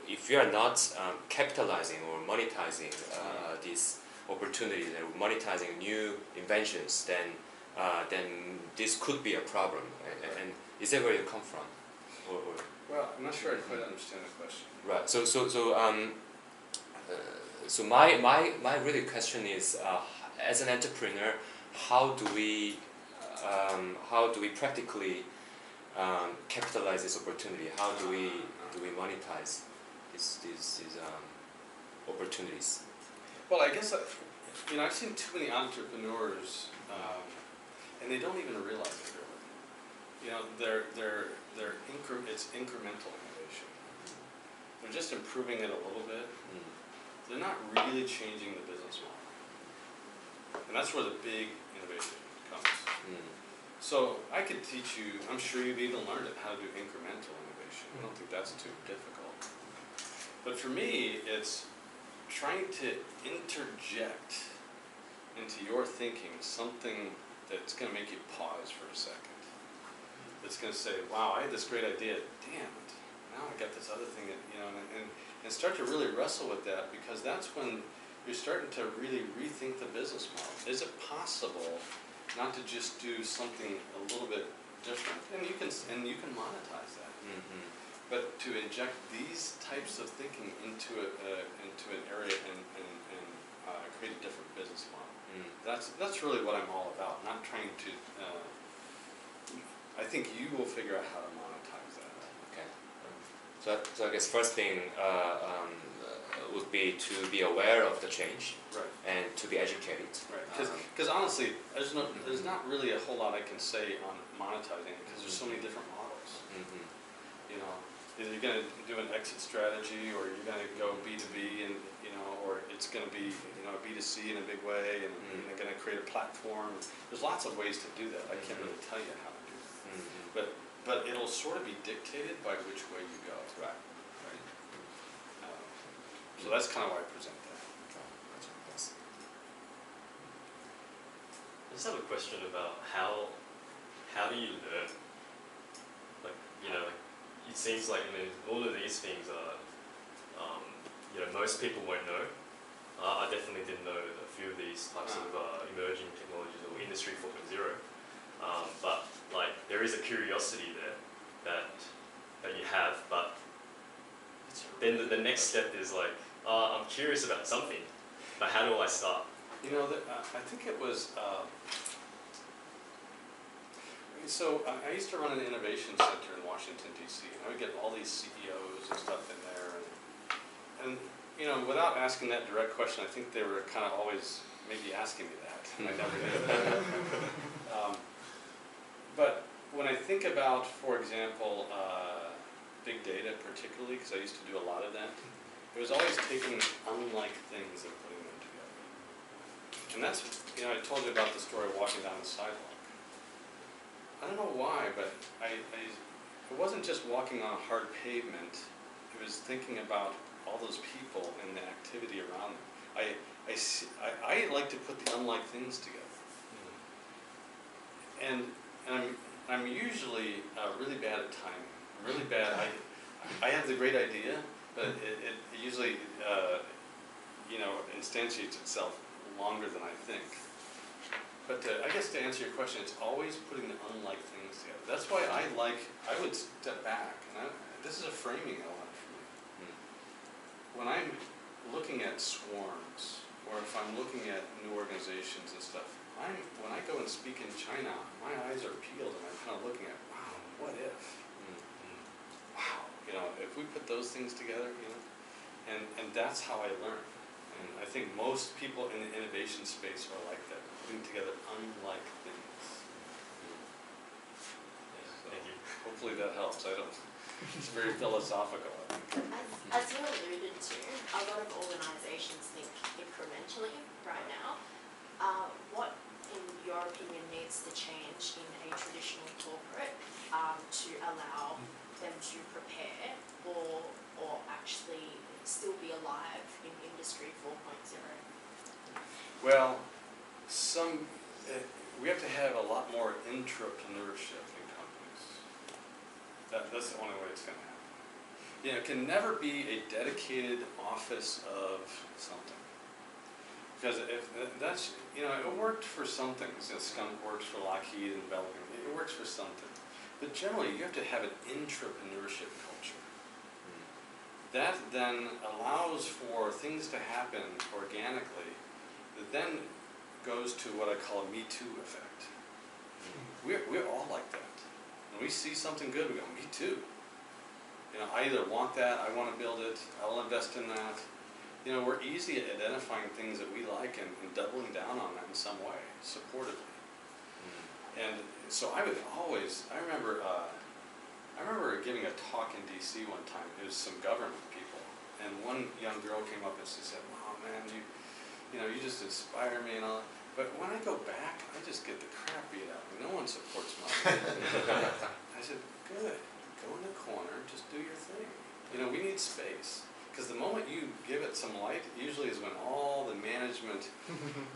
if you are not capitalizing or monetizing these opportunities and monetizing new inventions, then this could be a problem. And is that where you come from? Well, I'm not sure I quite understand the question. Right. So my really question is, as an entrepreneur, how do we practically capitalize this opportunity? How do we monetize these opportunities? Well, I guess I've seen too many entrepreneurs, and they don't even realize it really. It's incremental innovation. They're just improving it a little bit. They're not really changing the business model. And that's where the big innovation comes. So I could teach you, I'm sure you've even learned it, how to do incremental innovation. I don't think that's too difficult. But for me, it's trying to interject into your thinking something that's going to make you pause for a second. That's going to say, wow, I had this great idea, damn it, now I got this other thing, and start to really wrestle with that, because that's when you're starting to really rethink the business model. Is it possible not to just do something a little bit different? And you can monetize that. But to inject these types of thinking into an area and create a different business model. That's really what I'm all about. Not trying to. I think you will figure out how to monetize that. Okay. So I guess first thing would be to be aware of the change, Right. and to be educated. Right. Because honestly, there's not really a whole lot I can say on monetizing it, because there's so many different models. Either you're going to do an exit strategy, or you're going to go B2B, and or it's going to be B2C in a big way, and you're going to create a platform. There's lots of ways to do that. I can't really tell you how to do that. But it'll sort of be dictated by which way you go. Right. So that's kind of why I present that. Yes. I just have a question about how do you learn? It seems like all of these things are, most people won't know. I definitely didn't know a few of these types of emerging technologies or Industry 4.0. But there is a curiosity there that you have, but then the next step is I'm curious about something, but how do I start? I think it was. So I used to run an innovation center in Washington, D.C., and I would get all these CEOs and stuff in there, and without asking that direct question, I think they were kind of always maybe asking me that, and I never did. But when I think about, for example, big data particularly, because I used to do a lot of that, it was always taking unlike things and putting them together. And that's, I told you about the story of walking down the sidewalk. I don't know why, but it wasn't just walking on a hard pavement. It was thinking about all those people and the activity around them. I like to put the unlike things together. And I'm usually really bad at timing. I'm really bad. I have the great idea, but it usually instantiates itself longer than I think. But I guess to answer your question, it's always putting the unlike things together. That's why I would step back, and this is a framing element for me. When I'm looking at swarms, or if I'm looking at new organizations and stuff, when I go and speak in China, my eyes are peeled, and I'm kind of looking at, wow, what if? Wow, if we put those things together, and that's how I learn. And I think most people in the innovation space are like that, putting together unlike things. Thank you. Hopefully that helps. It's very philosophical, I think. As you alluded to, a lot of organisations think incrementally right now. What, in your opinion, needs to change in a traditional corporate to allow them to prepare or actually still be alive in Industry 4.0? Well, we have to have a lot more entrepreneurship in companies. That's the only way it's going to happen. It can never be a dedicated office of something. Because if that's, it worked for some things. Skunk works for Lockheed and developing. It works for something. But generally, you have to have an entrepreneurship culture. That then allows for things to happen organically, that then goes to what I call a Me Too effect. We're all like that. When we see something good, we go, me too. I either want that, I want to build it, I'll invest in that. you know, we're easy at identifying things that we like and doubling down on that in some way, supportively. And so I would always, I remember giving a talk in DC one time. It was some government people, and one young girl came up and she said, "Oh man, you know, you just inspire me and all." But when I go back, I just get the crap beat out of me. No one supports my I said, "Good, go in the corner, just do your thing." You know, we need space. Because the moment you give it some light, usually is when all the management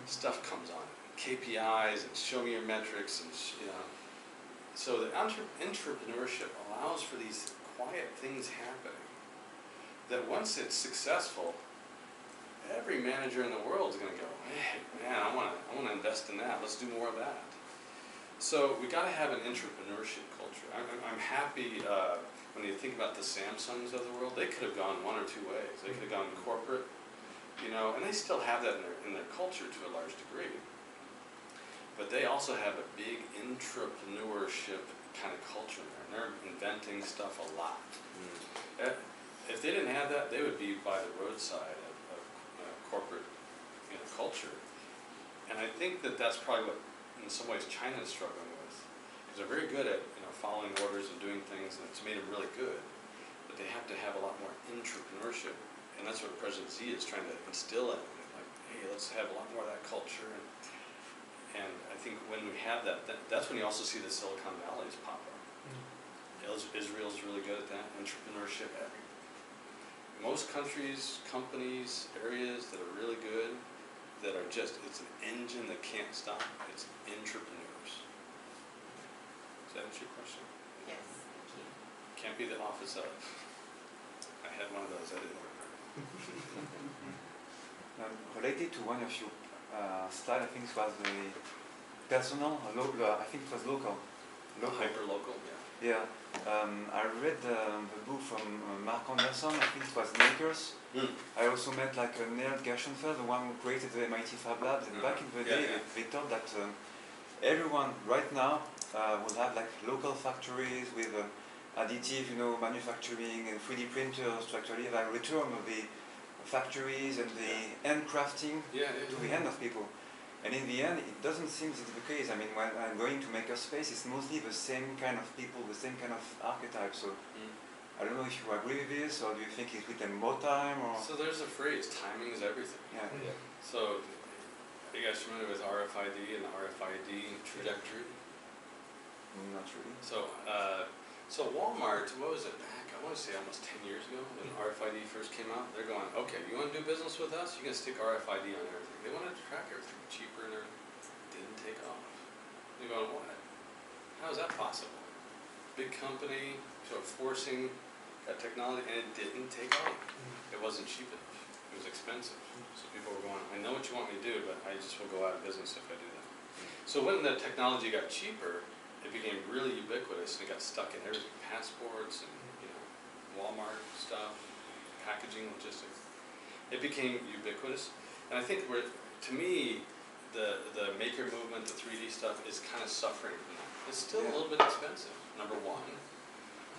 stuff comes on. KPIs and show me your metrics and, you know. So the entrepreneurship allows for these quiet things happening that once it's successful, every manager in the world is going to go, "Hey, man, I want to invest in that. Let's do more of that." So we got to have an entrepreneurship culture. I'm happy when you think about the Samsungs of the world, they could have gone one or two ways. They could have gone corporate, you know, and they still have that in their culture to a large degree. But they also have a big entrepreneurship kind of culture there, and they're inventing stuff a lot. If they didn't have that, they would be by the roadside of corporate, you know, culture. And I think that that's probably what, in some ways, China is struggling with. Because they're very good at, you know, following orders and doing things, and it's made them really good. But they have to have a lot more entrepreneurship, and that's what President Xi is trying to instill in them. Like, hey, let's have a lot more of that culture. And I think when we have that, that's when you also see the Silicon Valleys pop up. Israel's really good at that, entrepreneurship. Most countries, companies, areas that are really good, that are just, it's an engine that can't stop, it's entrepreneurs. Does that answer your question? Yes, thank you. Can't be the office of. I had one of those, I didn't work hard. Related to one of your slides, I think it was the personal, I think it was local. Hyperlocal, yeah. Yeah, I read the book from Mark Anderson, I think it was Makers. I also met like Neil Gershenfeld, the one who created the MIT Fab Labs, and back in the day they thought that everyone right now will have like local factories with additive, you know, manufacturing and 3D printers to actually have a return of the factories and the handcrafting to the hand of people. And in the end, it doesn't seem to be the case. I mean, when I'm going to Makerspace, it's mostly the same kind of people, the same kind of archetype. So I don't know if you agree with this, or do you think it will take more time? Or So there's a phrase, timing is everything. yeah. So are you guys familiar with RFID and the RFID trajectory? Not really. So Walmart, what was it back? I want to say almost 10 years ago when RFID first came out. They're going, okay, you want to do business with us? You can stick RFID on everything. They wanted to track everything cheaper and everything. Didn't take off. You're going, what? How is that possible? Big company, sort of forcing that technology, and it didn't take off. It wasn't cheap enough. It was expensive. So people were going, I know what you want me to do, but I just will go out of business if I do that. So when the technology got cheaper, it became really ubiquitous and it got stuck in everything. Passports and, you know, Walmart stuff, packaging, logistics. It became ubiquitous. And I think to me, the maker movement, the 3D stuff is kind of suffering from that. It's still a little bit expensive, number one.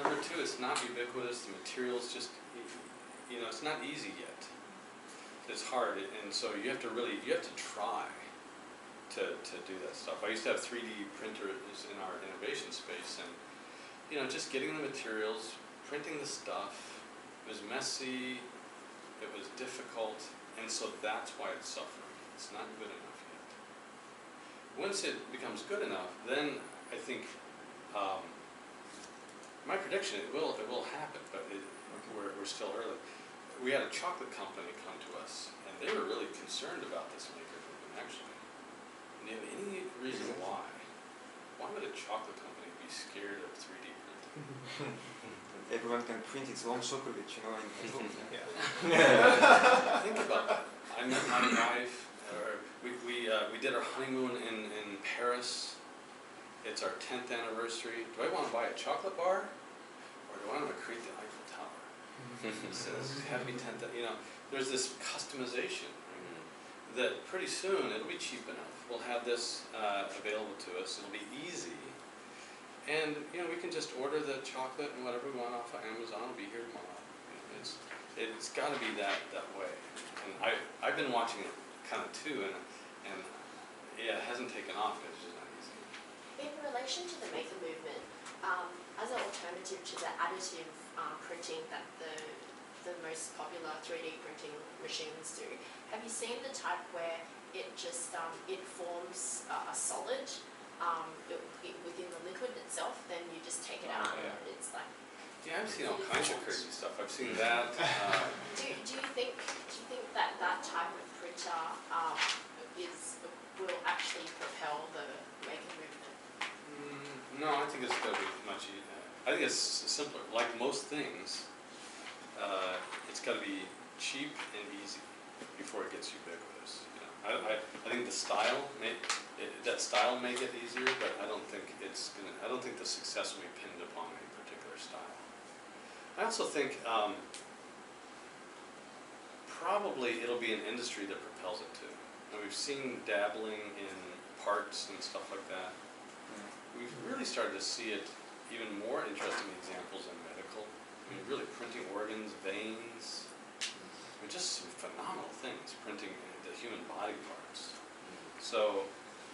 Number two, it's not ubiquitous. The material's just, you know, it's not easy yet. It's hard, and so you have to try to do that stuff. I used to have 3D printers in our innovation space, and, you know, just getting the materials, printing the stuff, it was messy, it was difficult, and so that's why it's suffering. It's not good enough yet. Once it becomes good enough, then I think, my prediction, it will happen, but we're still early. We had a chocolate company come to us, and they were really concerned about this maker movement, actually. Do you have any reason why? Why would a chocolate company be scared of 3D printing? Everyone can print its own chocolate, you know. Think about that. I met my wife. We did our honeymoon in Paris. It's our 10th anniversary. Do I want to buy a chocolate bar, or do I want to create the Eiffel Tower? It says, "Have to be 10th." You know, there's this customization that pretty soon it'll be cheap enough. We'll have this available to us. It'll be easy, and you know we can just order the chocolate and whatever we want off of Amazon. It'll be here tomorrow. You know, it's got to be that way. been watching it kind of too, and yeah, it hasn't taken off. It's just not easy. In relation to the maker movement, as an alternative to the additive printing that the most popular 3D printing machines do, have you seen the type where it just it forms a solid within the liquid itself? Then you just take it out Yeah. and it's like. Yeah, I've seen all kinds of crazy stuff. I've seen that. Do you think that type of printer will actually propel the maker movement? No, I think it's going to be much easier. I think it's simpler. Like most things, it's got to be cheap and easy before it gets ubiquitous. You know, I think the style may get easier, but I don't think I don't think the success will be pinned upon a particular style. I also think probably it'll be an industry that propels it too. And we've seen dabbling in parts and stuff like that. We've really started to see it, even more interesting examples in medical. I mean, really printing organs, veins. I mean, just some phenomenal things, printing the human body parts. So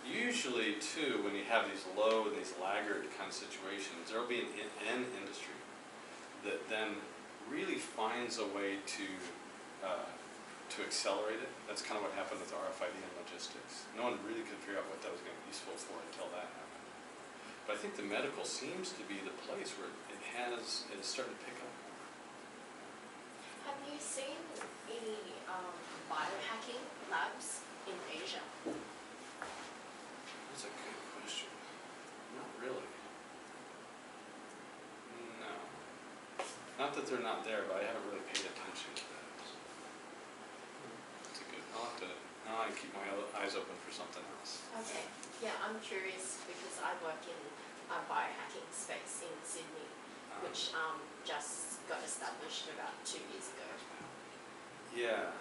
usually too, when you have these low and these laggard kind of situations, there will be an industry that then really finds a way to accelerate it. That's kind of what happened with RFID and logistics. No one really could figure out what that was going to be useful for until that happened. But I think the medical seems to be the place where it's starting to pick up more. Have you seen any biohacking labs in Asia? That's a good question. Not really. No. Not that they're not there, but I haven't really paid attention to that. That's a good. Now I keep my eyes open for something else. Okay. Yeah, I'm curious because I work in a biohacking space in Sydney, which just got established about 2 years ago. Yeah,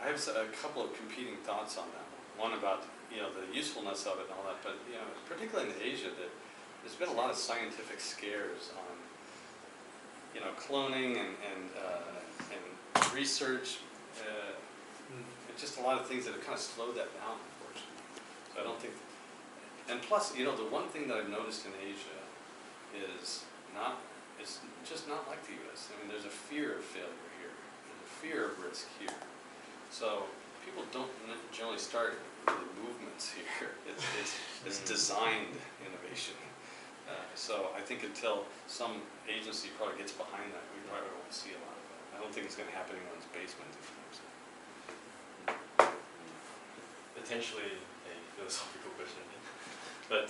I have a couple of competing thoughts on that one. One about the usefulness of it and all that, but particularly in Asia, there's been a lot of scientific scares on cloning and research. Just a lot of things that have kind of slowed that down, unfortunately. So I don't think. And plus, the one thing that I've noticed in Asia is it's just not like the U.S. I mean, there's a fear of failure here. There's a fear of risk here. So people don't generally start really movements here. It's designed innovation. So I think until some agency probably gets behind that, we probably won't see a lot of it. I don't think it's going to happen in anyone's basement. Potentially a philosophical question, but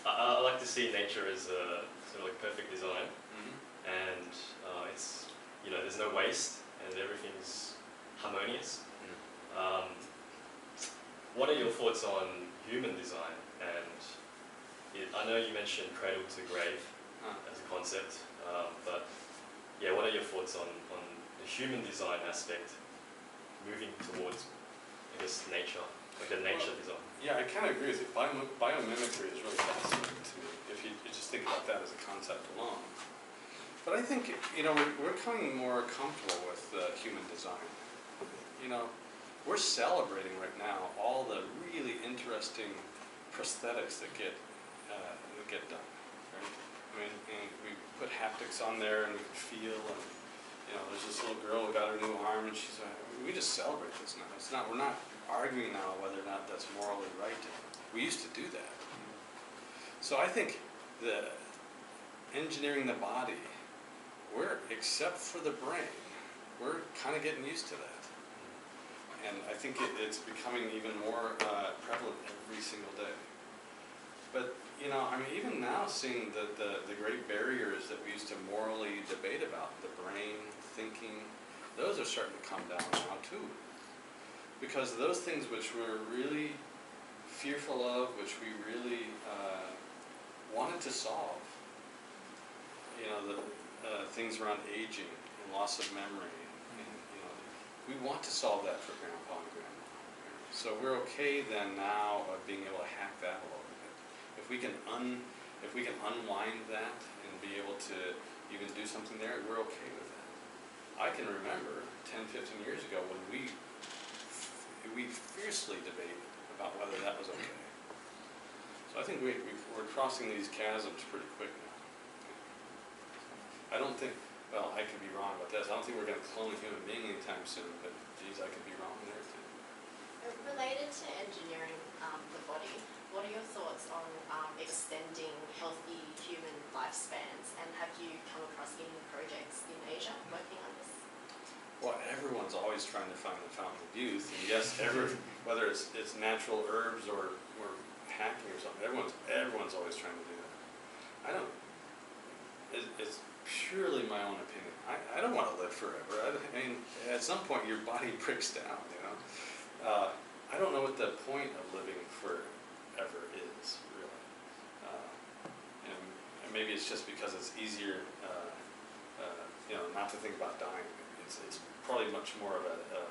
I like to see nature as a sort of like perfect design, and it's there's no waste and everything's harmonious. What are your thoughts on human design? And I know you mentioned cradle to grave as a concept, but yeah, what are your thoughts on the human design aspect moving towards, I guess, nature, like the nature design? Yeah, I kind of agree with you. Biomimicry is really fascinating to me, if you just think about that as a concept alone. But I think, we're becoming more comfortable with human design. We're celebrating right now all the really interesting prosthetics that get done, right? I mean, we put haptics on there and we can feel, and there's this little girl who got her new arm, and we just celebrate this now. We're not arguing now whether or not that's morally right. We used to do that. So I think the engineering the body, except for the brain, we're kind of getting used to that. And I think it's becoming even more prevalent every single day. But, even now seeing the great barriers that we used to morally debate about, the brain, thinking, those are starting to come down now too. Because those things which we're really fearful of, which we really wanted to solve, the things around aging and loss of memory, and we want to solve that for grandpa and grandma. So we're okay then now of being able to hack that a little bit. If we can unwind that and be able to even do something there, we're okay with that. I can remember 10, 15 years ago when we fiercely debated about whether that was okay. So I think we're crossing these chasms pretty quick now. I don't think, well, I could be wrong about this. I don't think we're going to clone a human being anytime soon, but geez, I could be wrong there too. Related to engineering the body, what are your thoughts on extending healthy human lifespans, and have you come across any projects in Asia working on this? Well, everyone's always trying to find the fountain of youth, and yes, whether it's natural herbs or hacking or something, everyone's always trying to do that. I don't. It's purely my own opinion. I don't want to live forever. I mean, at some point your body breaks down. You know. I don't know what the point of living forever is, really. And maybe it's just because it's easier, not to think about dying. It's probably much more of a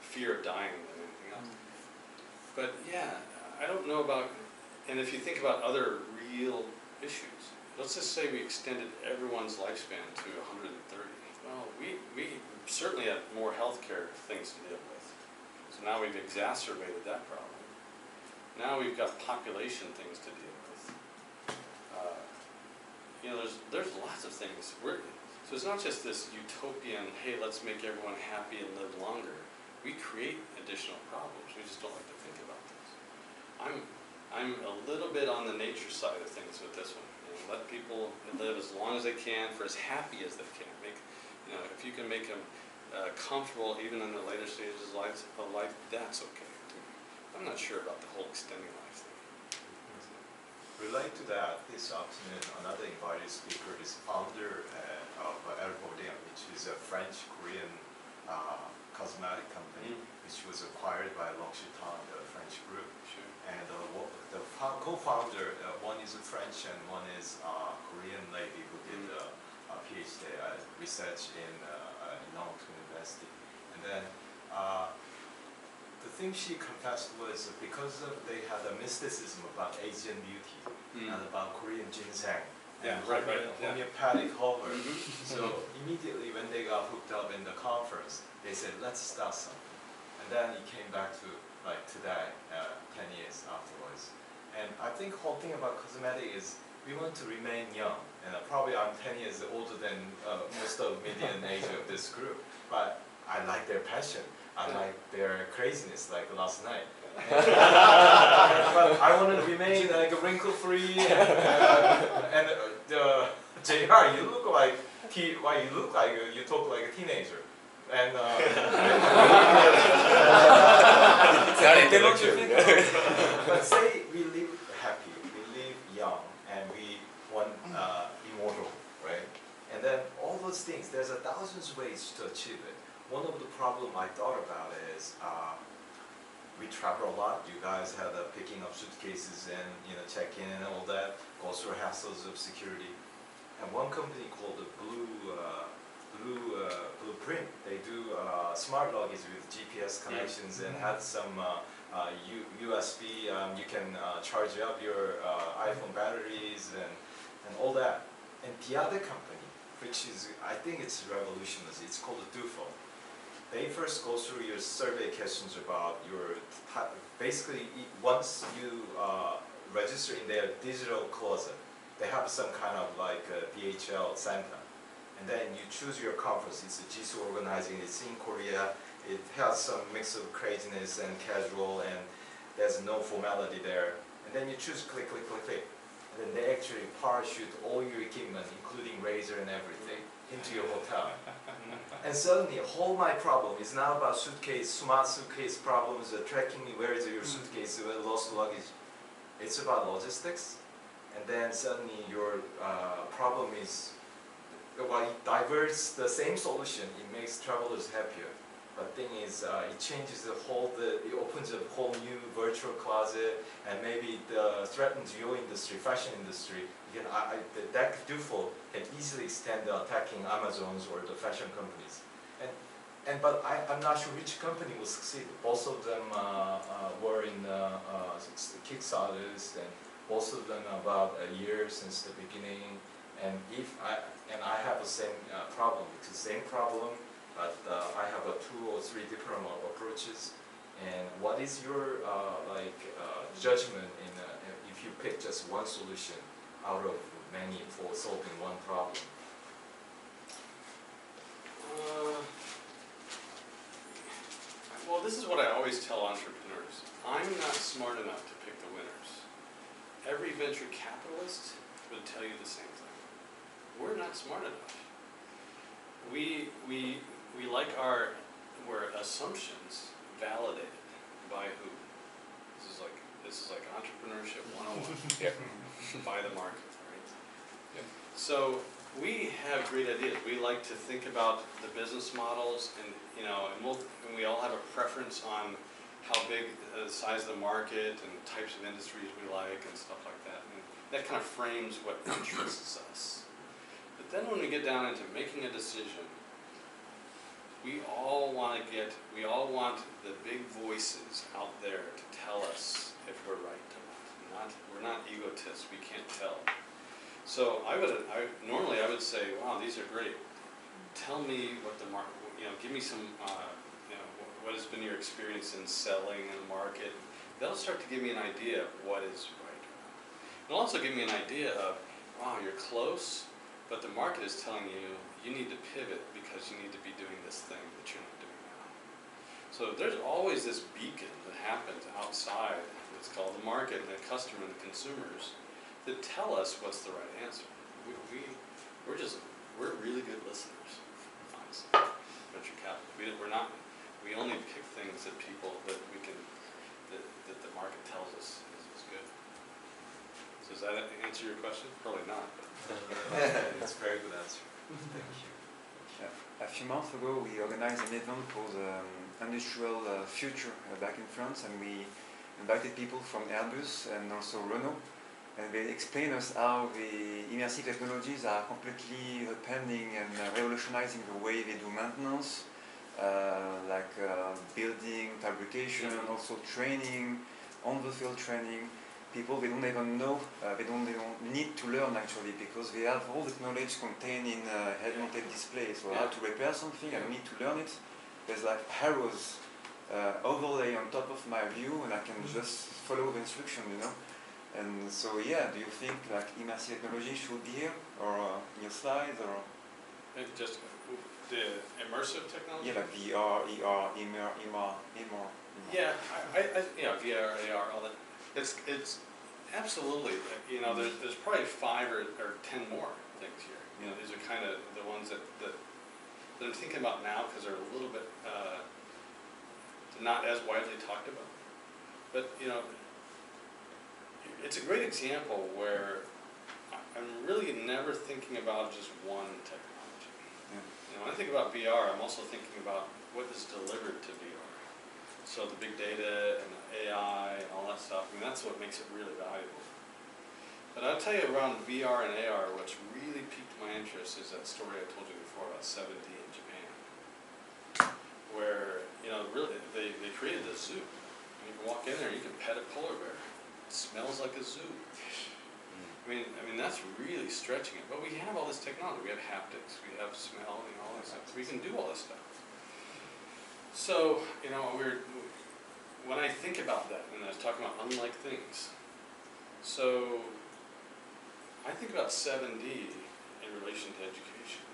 fear of dying than anything else. But yeah, I don't know about, and if you think about other real issues, let's just say we extended everyone's lifespan to 130. Well, we certainly have more healthcare things to deal with. So now we've exacerbated that problem. Now we've got population things to deal with. There's lots of things. So it's not just this utopian, hey, let's make everyone happy and live longer. We create additional problems. We just don't like to think about those. I'm a little bit on the nature side of things with this one. Let people live as long as they can, for as happy as they can. If you can make them comfortable even in the later stages of life, that's okay. I'm not sure about the whole extending life thing. Relate to that, this afternoon, another invited speaker is founder of Hyperlocal, which is a French-Korean cosmetic company, which was acquired by Justintime, the French group. Sure. And the co-founder, one is a French and one is a Korean lady who did a PhD research in Long-Term University. And then the thing she confessed was because they had a mysticism about Asian beauty and about Korean ginseng and homeopathic herbal. So immediately when they got hooked up in the conference, they said, let's start something. And then it came back to like today, 10 years afterwards. And I think the whole thing about cosmetic is we want to remain young. And probably I'm 10 years older than most of median age of this group. But I like their passion. I like their craziness, like last night. But I want to remain like wrinkle-free. And JR, you look like you talk like a teenager. And but say we live happy, we live young, and we want immortal, right? And then all those things, there's 1,000 ways to achieve it. One of the problem I thought about is we travel a lot. You guys have picking up suitcases and check-in and all that, go through hassles of security. And one company called the Blueprint, they do smart luggage with GPS connections and have some USB. You can charge up your iPhone batteries and all that. And the other company, which is, I think it's revolutionary, it's called the Dufo. They first go through your survey questions about your type. Basically, once you register in their digital closet, they have some kind of like a DHL center. And then you choose your conference. It's a Jisoo organizing. It's in Korea. It has some mix of craziness and casual, and there's no formality there. And then you choose click, click, click, click. And then they actually parachute all your equipment, including razor and everything, into your hotel. And suddenly, all my problem is not about suitcase, smart suitcase problems, tracking where is your suitcase, lost luggage. It's about logistics. And then suddenly your problem is, well, it diverts the same solution. It makes travelers happier. But thing is, it changes it opens a whole new virtual closet, and maybe it threatens your industry, fashion industry. That Dufo can easily extend attacking Amazons or the fashion companies. But I'm not sure which company will succeed. Both of them were in Kickstarters, and both of them about a year since the beginning. And I have the same problem. It's the same problem. three different approaches. And what is your judgment in if you pick just one solution out of many for solving one problem? Well, this is what I always tell entrepreneurs. I'm not smart enough to pick the winners. Every venture capitalist would tell you the same thing. We're not smart enough. We like our assumptions validated by who? This is like entrepreneurship 101. Yep. By the market, right? Yep. So we have great ideas. We like to think about the business models, and and we all have a preference on how big the size of the market and types of industries we like and stuff like that. And that kind of frames what interests us. But then when we get down into making a decision, we all want the big voices out there to tell us if we're right or not. We're not egotists. We can't tell. So normally I would say, wow, these are great. Tell me what the market, give me some, what has been your experience in selling in the market. They'll start to give me an idea of what is right. It'll also give me an idea of, wow, you're close, but the market is telling you, you need to pivot because you need to be doing this thing that you're not doing now. So there's always this beacon that happens outside. It's called the market and the customer and the consumers that tell us what's the right answer. We're really good listeners, honestly. Venture capital. We only pick things that that the market tells us is good. So does that answer your question? Probably not. It's a very good answer. Thank you. A few months ago, we organized an event called Industrial Future back in France, and we invited people from Airbus and also Renault, and they explained us how the immersive technologies are completely upending and revolutionizing the way they do maintenance, building, fabrication, also training, on-the-field training. People, they don't even know, they don't need to learn actually, because they have all the knowledge contained in head-mounted display. So how to repair something, I don't need to learn it. There's like arrows overlay on top of my view, and I can just follow the instruction, And so do you think like immersive technology should be here, or in your slides, or? Just the immersive technology? Yeah, like VR, ER, MR. Yeah, VR, AR, all that. It's absolutely, there's probably 5 or 10 more things here. These are kind of the ones that I'm thinking about now because they're a little bit not as widely talked about. But it's a great example where I'm really never thinking about just one technology. When I think about VR, I'm also thinking about what is delivered to VR. So the big data and the AI and all that stuff, that's what makes it really valuable. But I'll tell you around VR and AR, what's really piqued my interest is that story I told you before about 7D in Japan. Where, really, they created a zoo. You can walk in there and you can pet a polar bear. It smells like a zoo. That's really stretching it. But we have all this technology. We have haptics, we have smell, all that stuff. We can do all this stuff. So, when I think about that, and I was talking about unlike things, so I think about 7D in relation to education.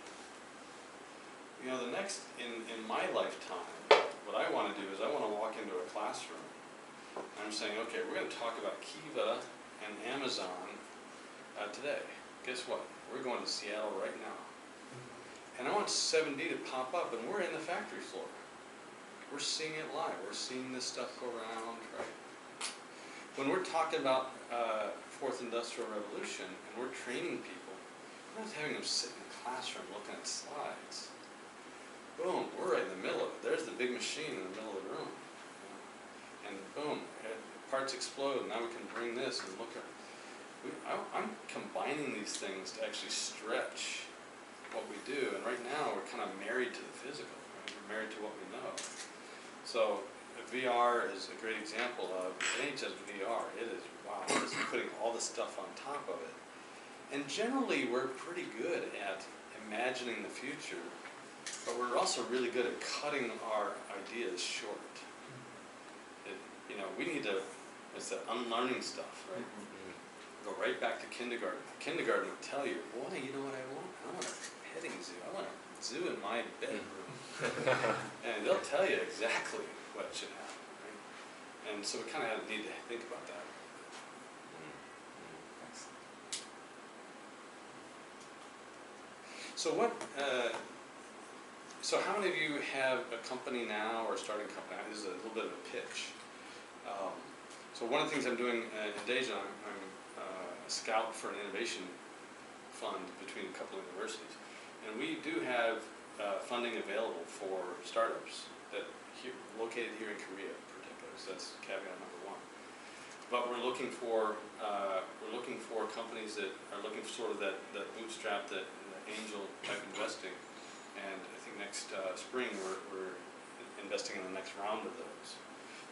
In my lifetime, what I want to do is I want to walk into a classroom, and I'm saying, okay, we're going to talk about Kiva and Amazon today. Guess what? We're going to Seattle right now. And I want 7D to pop up, and we're in the factory floor. We're seeing it live. We're seeing this stuff go around, right? When we're talking about Fourth Industrial Revolution and we're training people, we're not having them sit in the classroom looking at slides. Boom, we're right in the middle of it. There's the big machine in the middle of the room. And boom, parts explode. Now we can bring this and look at I'm combining these things to actually stretch what we do. And right now we're kind of married to the physical. Right? We're married to what we know. So VR is a great example of, it ain't just VR, it is, wow, it's putting all this stuff on top of it. And generally we're pretty good at imagining the future, but we're we're also really good at cutting our ideas short. We need to, it's the unlearning stuff, right? Go right back to kindergarten. Kindergarten would tell you, boy, you know what I want? I want a petting zoo. I want a zoo in my bedroom. And they'll tell you exactly what should happen, right? And so we kind of need to think about that. So so how many of you have a company now or starting a company? This is a little bit of a pitch. So one of the things I'm doing in Deja, I'm a scout for an innovation fund between a couple of universities. And we do have funding available for startups that located here in Korea in particular. So that's caveat number one. But we're looking for companies that are looking for sort of that bootstrap, that angel type investing. And I think next spring we're investing in the next round of those.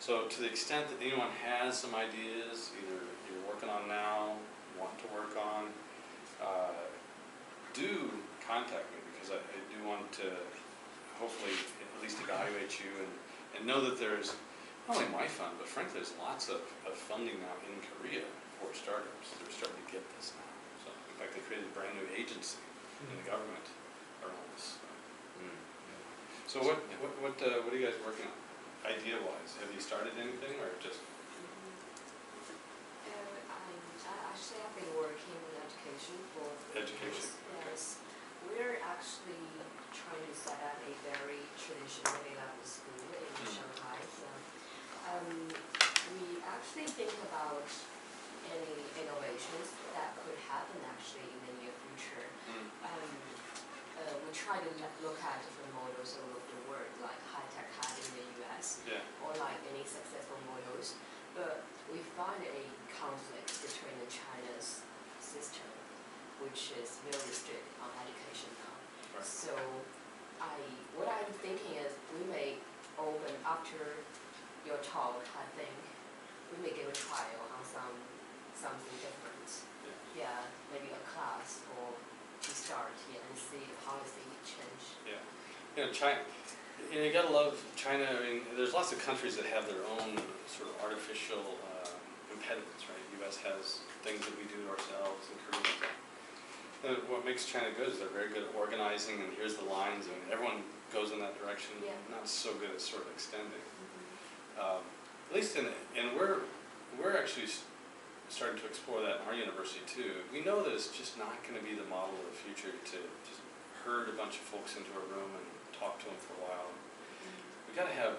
So to the extent that anyone has some ideas, either you're working on now, want to work on, do contact me, because I do want to hopefully at least evaluate you and know that there's not only my fund, but frankly there's lots of funding now in Korea for startups. They're starting to get this now. So in fact they created a brand new agency in the government around this. So what are you guys working on? Idea-wise, have you started anything or just? Actually, I've been working in education for Education, okay. Yes, we're actually trying to set up a very traditional A-level school in Shanghai. So, we actually think about any innovations that could happen actually in the near future. We try to look at different models all over the world, like high-tech hub in the US, or like any successful models. But we find a conflict between China's system, which is very strict on education now. Right. So what I'm thinking is we may open, after your talk, I think, we may give a trial on something different. Yeah, maybe a class or to start here and see the policy change. Yeah, China. You gotta love China. I mean, there's lots of countries that have their own sort of artificial impediments, right? The U.S. has things that we do ourselves, and Korea. What makes China good is they're very good at organizing, and here's the lines, and everyone goes in that direction. Yeah. Not so good at sort of extending. At least and we're actually starting to explore that in our university too. We know that it's just not going to be the model of the future to just herd a bunch of folks into a room and talk to them for a while. We've got to have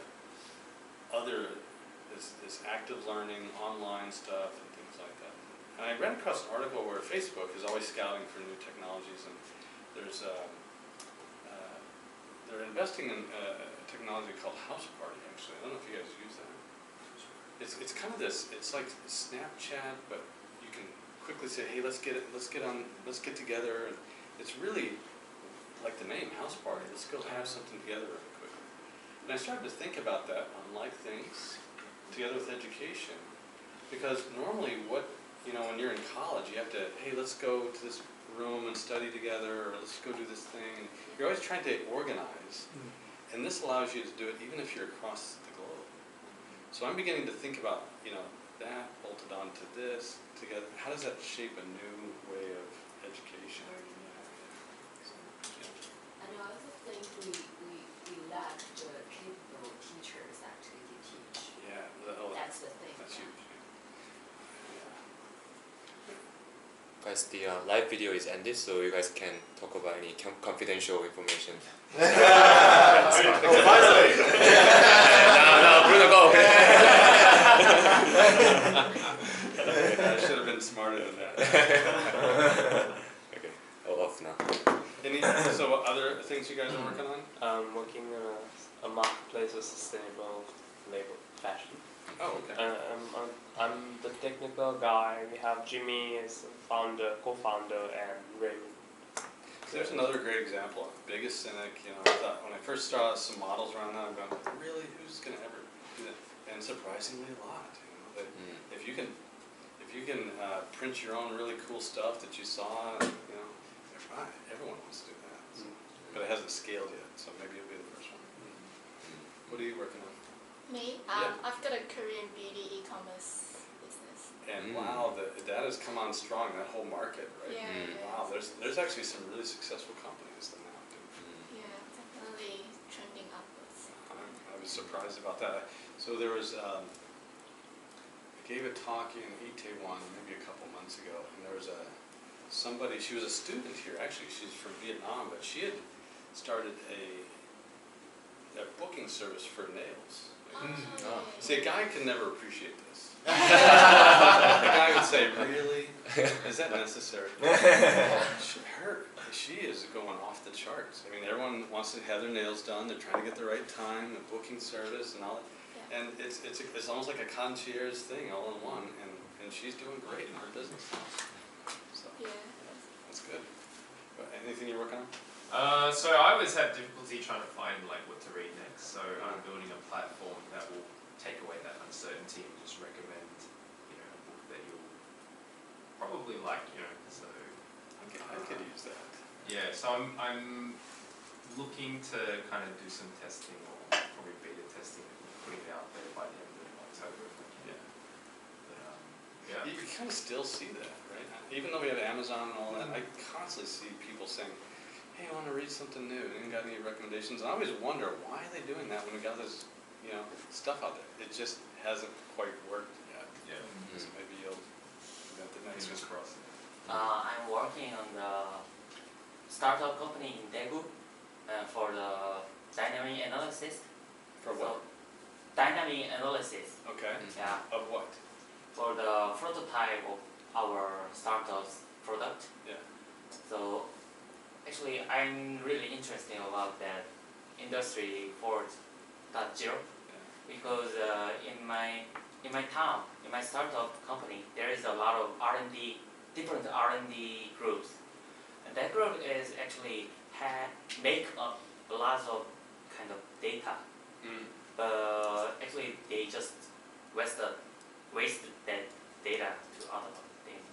this active learning, online stuff and things like that. And I ran across an article where Facebook is always scouting for new technologies, and they're investing in a technology called House Party, actually. I don't know if you guys use that. It's kind of this. It's like Snapchat, but you can quickly say, "Hey, let's get together." And it's really like the name House Party. Let's go have something together really quickly. And I started to think about that on like things together with education, because normally when you're in college, you have to, hey, let's go to this room and study together, or let's go do this thing. You're always trying to organize, and this allows you to do it even if you're across the globe. So I'm beginning to think about, that bolted onto this together. How does that shape a new way of education? And I also think we lack the capable teachers actually to teach. Yeah, that's the thing. That's huge. Guys, the live video is ended, so you guys can talk about any confidential information. Finally! No, Bruno, go! I should have been smarter than that. Okay, off now. So other things you guys are working on? I'm working on a marketplace of sustainable label fashion. Oh, okay. I'm the technical guy. We have Jimmy as founder, co-founder, and Raymond. There's another great example. Biggest cynic, I thought when I first saw some models around that, I'm going, really, who's going to ever do that? And surprisingly, a lot. That if you can print your own really cool stuff that you saw, everyone wants to do that. So, but it hasn't scaled yet, so maybe it'll be What are you working on? Me? Yeah. I've got a Korean beauty e-commerce business. And wow, that has come on strong, that whole market, right? Yeah. Wow, there's actually some really successful companies that now do. Yeah, definitely trending upwards. I was surprised about that. So there was, I gave a talk in Itaewon maybe a couple months ago, and there was somebody, she was a student here, actually, she's from Vietnam, but she had started a booking service for nails. See, a guy can never appreciate this. The guy would say, really? Is that necessary? She is going off the charts. I mean, everyone wants to have their nails done, they're trying to get the right time, the booking service and all that. Yeah. And it's almost like a concierge thing all in one, and she's doing great in her business now. So, Yeah. that's good. But anything you're working on? So I always have difficulty trying to find like what to read next. So I'm building a platform that will take away that uncertainty and just recommend, a book that you'll probably like, So I could use that. yeah, so I'm looking to kind of do some testing or probably beta testing and putting it out there by the end of October. Yeah. But, yeah. You kind of still see that, right? Even though we have Amazon and all that, I constantly see people saying, hey, I want to read something new, and got any recommendations? And I always wonder, why are they doing that when we got this, stuff out there? It just hasn't quite worked yet. Yeah. So maybe you'll invent the next Fingers one. crossed. I'm working on the startup company in Daegu for the dynamic analysis. For what? Dynamic analysis. Okay. Yeah, Of what? for the prototype of our startup's product. Yeah. So actually, I'm really interested about that industry 4.0 because in my town, in my startup company, there is a lot of R&D, different R&D groups, and that group is actually make a lot of kind of data, but actually they just waste that data to other things.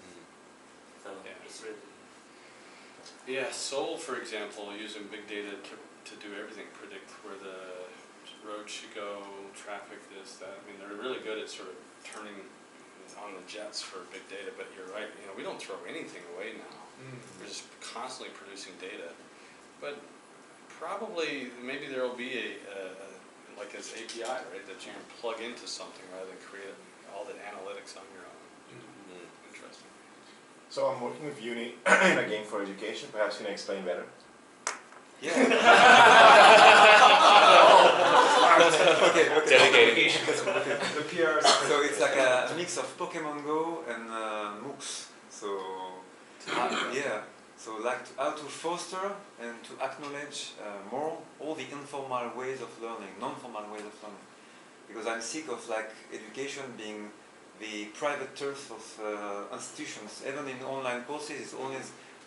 So Yeah. it's really Yeah, Seoul, for example, using big data to do everything, predict where the road should go, traffic, this, that. I mean, they're really good at sort of turning on the jets for big data, but you're right, we don't throw anything away now. We're just constantly producing data. But probably, maybe there will be like this API, right, that you can plug into something rather than create all the analytics on your own. Interesting. So I'm working with Uni in a game for education. Perhaps you can explain better. Yeah. Okay. Delegating. The PR. So it's like a mix of Pokemon Go and MOOCs. So yeah. So like how to foster and to acknowledge more all the informal ways of learning, non-formal ways of learning. Because I'm sick of like education being the private turf of institutions. Even in online courses, it's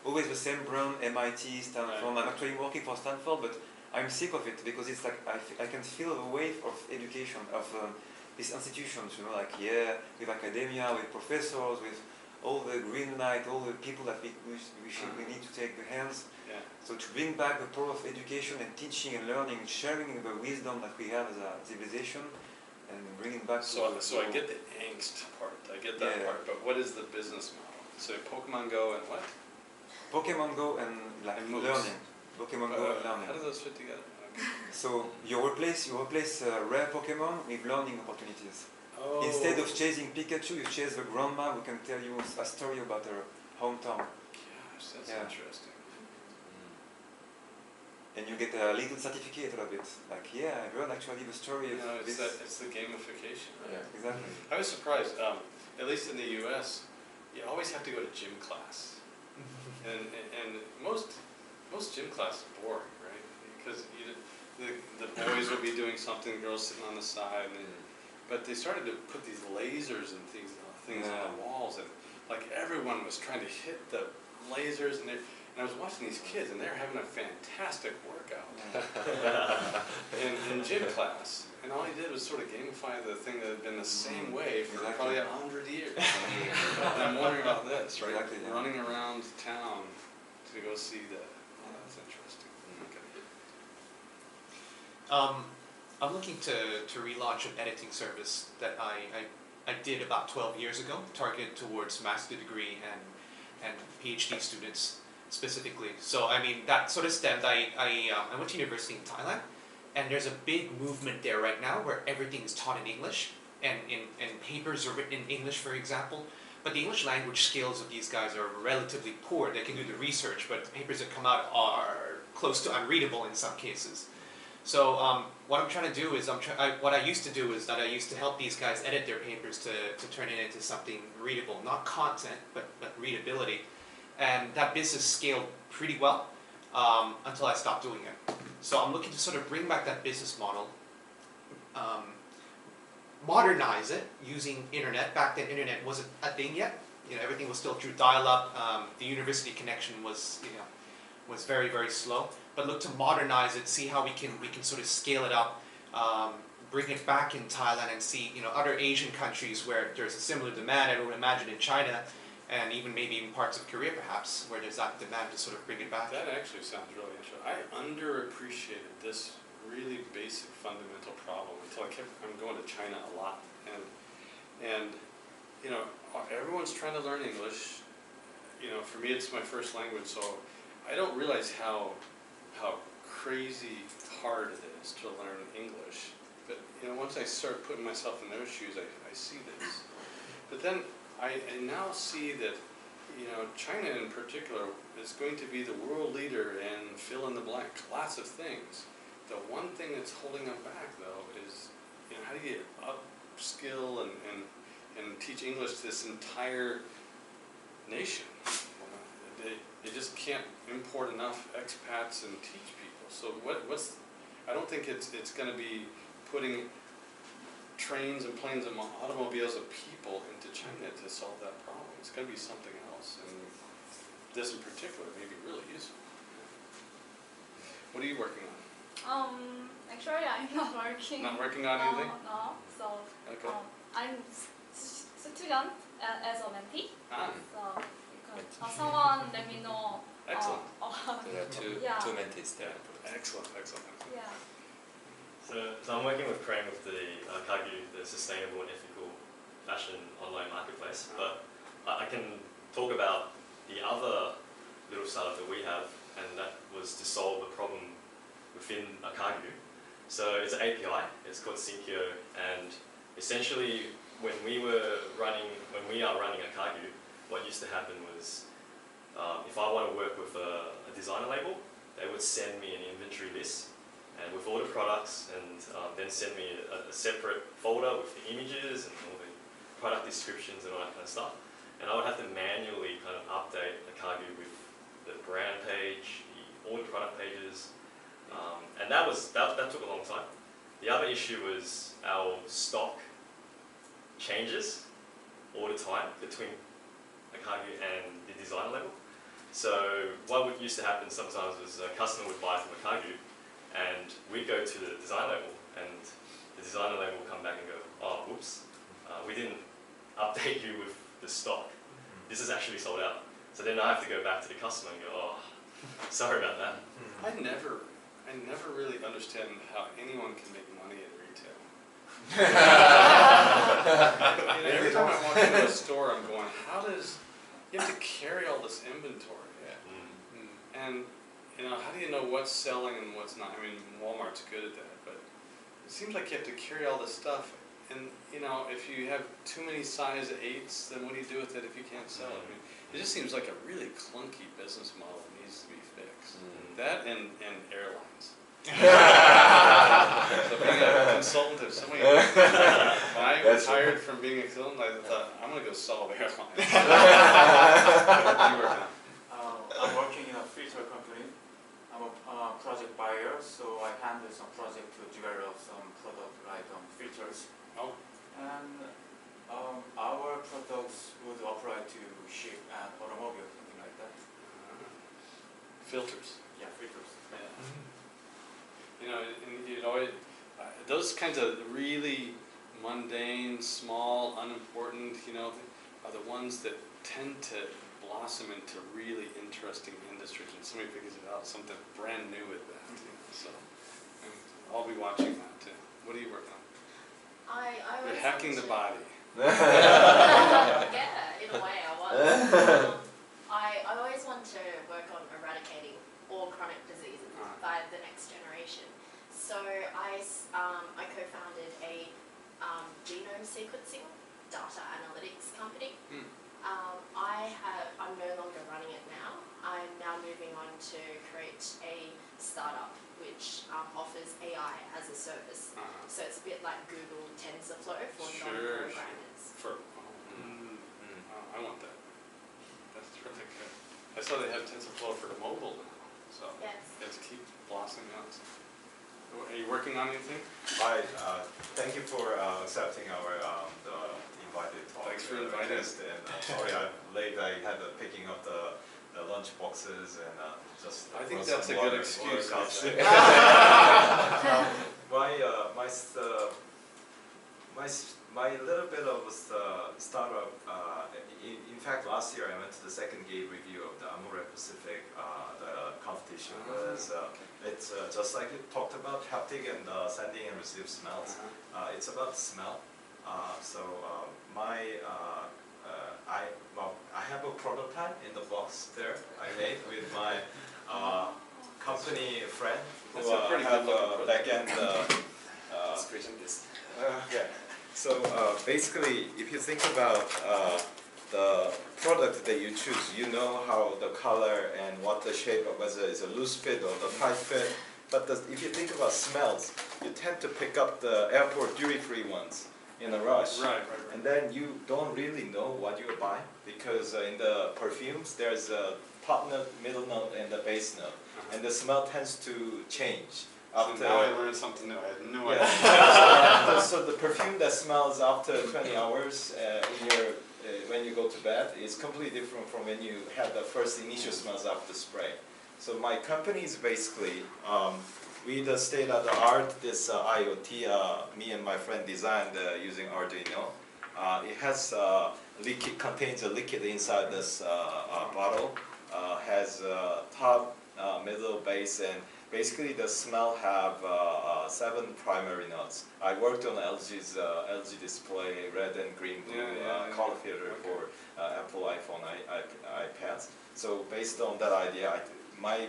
always the same brand, MIT, Stanford. Right. I'm actually working for Stanford, but I'm sick of it because it's like I can feel the wave of education of these institutions. With academia, with professors, with all the green light, all the people that we need to take the hands. Yeah. So to bring back the power of education and teaching and learning, sharing the wisdom that we have as a civilization, and bringing back. So I get the angst part. I get that part. But what is the business model? So Pokemon Go and what? Pokemon Go and like And MOOCs. learning. Pokemon Go and learning. How do those fit together? Okay. So you replace rare Pokemon with learning opportunities. Oh. Instead of chasing Pikachu, you chase the grandma who can tell you a story about her hometown. Gosh, that's Yeah. interesting. And you get a little certificate out of it. Like, yeah, I heard actually the story of It's this. it's the gamification, right? Yeah, exactly. I was surprised. At least in the U.S., you always have to go to gym class, and most gym class is boring, right? Because the boys will be doing something, girls sitting on the side, but they started to put these lasers and things on the walls, and like everyone was trying to hit the lasers, and I was watching these kids, and they're having a fantastic workout in gym class. And all he did was sort of gamify the thing that had been the same way for probably 100 years. And I'm wondering about this, right? Exactly, yeah. Running around town to go see that. Oh, that's interesting. Okay. I'm looking to relaunch an editing service that I did about 12 years ago, targeted towards master's degree and PhD students specifically. So I mean, that sort of stemmed, I went to university in Thailand, and there's a big movement there right now where everything is taught in English, and papers are written in English, for example. But the English language skills of these guys are relatively poor. They can do the research, but the papers that come out are close to unreadable in some cases. So what I'm trying to do is, what I used to do is that I used to help these guys edit their papers to turn it into something readable. Not content, but readability. And that business scaled pretty well until I stopped doing it. So I'm looking to sort of bring back that business model, modernize it using internet. Back then, internet wasn't a thing yet. You know, everything was still through dial-up. The university connection was, was very, very slow. But look to modernize it, see how we can sort of scale it up, bring it back in Thailand, and see other Asian countries where there's a similar demand. I would imagine in China, and even maybe in parts of Korea perhaps, where there's that demand to sort of bring it back. That actually sounds really interesting. I underappreciated this really basic fundamental problem until I'm going to China a lot, and everyone's trying to learn English. For me it's my first language, so I don't realize how crazy hard it is to learn English. But once I start putting myself in their shoes, I see this. But then I now see that China in particular is going to be the world leader in fill in the blank, lots of things. The one thing that's holding them back though is how do you upskill and teach English to this entire nation? They just can't import enough expats and teach people. So I don't think it's going to be putting trains and planes and automobiles of people into China to solve that problem. It's going to be something else, and this in particular may be really useful. What are you working on? Actually, I'm not working. Not working on anything? No. So Okay. I'm student as a mentee. Ah. So someone let me know. Excellent. There are two mentees there. Excellent. Yeah. So I'm working with Crane with the Kagyu, the sustainable and ethical fashion online marketplace. But I can talk about the other little startup that we have, and that was to solve a problem within a Kagyu. So it's an API. It's called Syncyo, and essentially when we are running a Kagyu, what used to happen was if I want to work with a designer label, they would send me an inventory list and with all the products, and then send me a separate folder with the images and all the product descriptions and all that kind of stuff. And I would have to manually kind of update the Kagyu with the brand page, all the product pages, and that took a long time. The other issue was our stock changes all the time between a Kagyu and the designer label. So what used to happen sometimes was a customer would buy from a Kagyu, and we'd go to the design label, and the designer label would come back and go, oh, whoops, we didn't update you with the stock. This is actually sold out. So then I have to go back to the customer and go, oh, sorry about that. I never really understand how anyone can make money in retail. Every time I walk into a store, I'm going, you have to carry all this inventory. And how do you know what's selling and what's not? I mean, Walmart's good at that, but it seems like you have to carry all this stuff. And if you have too many size 8s, then what do you do with it if you can't sell it? I mean, it just seems like a really clunky business model that needs to be fixed. That and airlines. So being a consultant, if somebody, when I retired from being a consultant, I thought, I'm going to go solve airlines. What are you working on? I'm working in a filter company. I'm a project buyer, so I handle some project to develop some product like filters. Oh. And our products would apply to ship and automobile, something like that. Filters. Yeah, filters. Yeah. Those kinds of really mundane, small, unimportant, are the ones that tend to blossom into really interesting industries, and somebody figures it out, something brand new with that. So I'll be watching that too. What are you working on? I You're always hacking the want to- body. Yeah, in a way I was. I always want to work on eradicating all chronic diseases by the next generation. So I co-founded a genome sequencing data analytics company. I'm no longer running it now. I'm now moving on to create a startup which offers AI as a service. So it's a bit like Google TensorFlow for non-programmers. I want that. That's terrific. I saw they have TensorFlow for the mobile now, so Yes. let's keep blossoming out. Are you working on anything? Thank you for accepting our the invited talk. Thanks for inviting us. And sorry I'm late. I had picking up the lunch boxes and just. I think that's a good excuse. My little bit of startup. In fact, last year I went to the second gate review of the Amore Pacific the competition. It's just like you talked about, haptic and sending and receive smells. It's about smell. I have a prototype in the box there I made with my company friend who That's a pretty have good looking a backend. Let's present this. Yeah. So basically, if you think about the product that you choose, you know how the color and what the shape of, whether it's a loose fit or the tight fit. But if you think about smells, you tend to pick up the airport duty-free ones in a rush. Right. And then you don't really know what you're buying because in the perfumes there's a top note, middle note, and the base note, and the smell tends to change. So now I learned something new. I had no idea. Yeah. So the perfume that smells after 20 hours when you go to bed is completely different from when you have the first initial smells after spray. So my company is basically, we the state of the art, this IoT, me and my friend designed using Arduino. It has contains a liquid inside this bottle, has top, middle, base, and basically the smell have 7 primary notes. I worked on LG's LG display, red and green, blue color filter for Apple iPhone, iPads. So based on that idea, my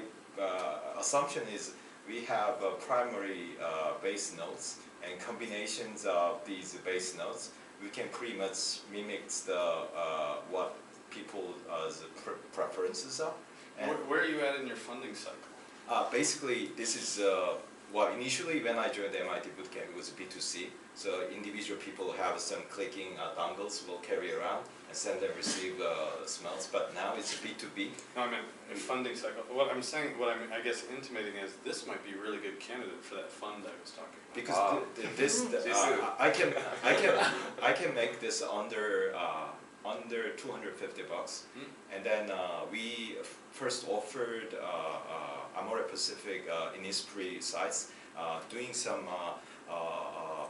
assumption is we have primary base notes and combinations of these base notes. We can pretty much mimic what people's preferences are. And Where are you at in your funding cycle? basically, this is initially when I joined the MIT Bootcamp, it was B2C. So individual people have some clicking dongles will carry around and send and receive smells. But now it's a B2B. No, I meant a funding cycle. What I'm saying, I guess intimating is this might be a really good candidate for that fund I was talking about. Because I can make this under $250, and then we first offered Amore Pacific Innisfree sites doing some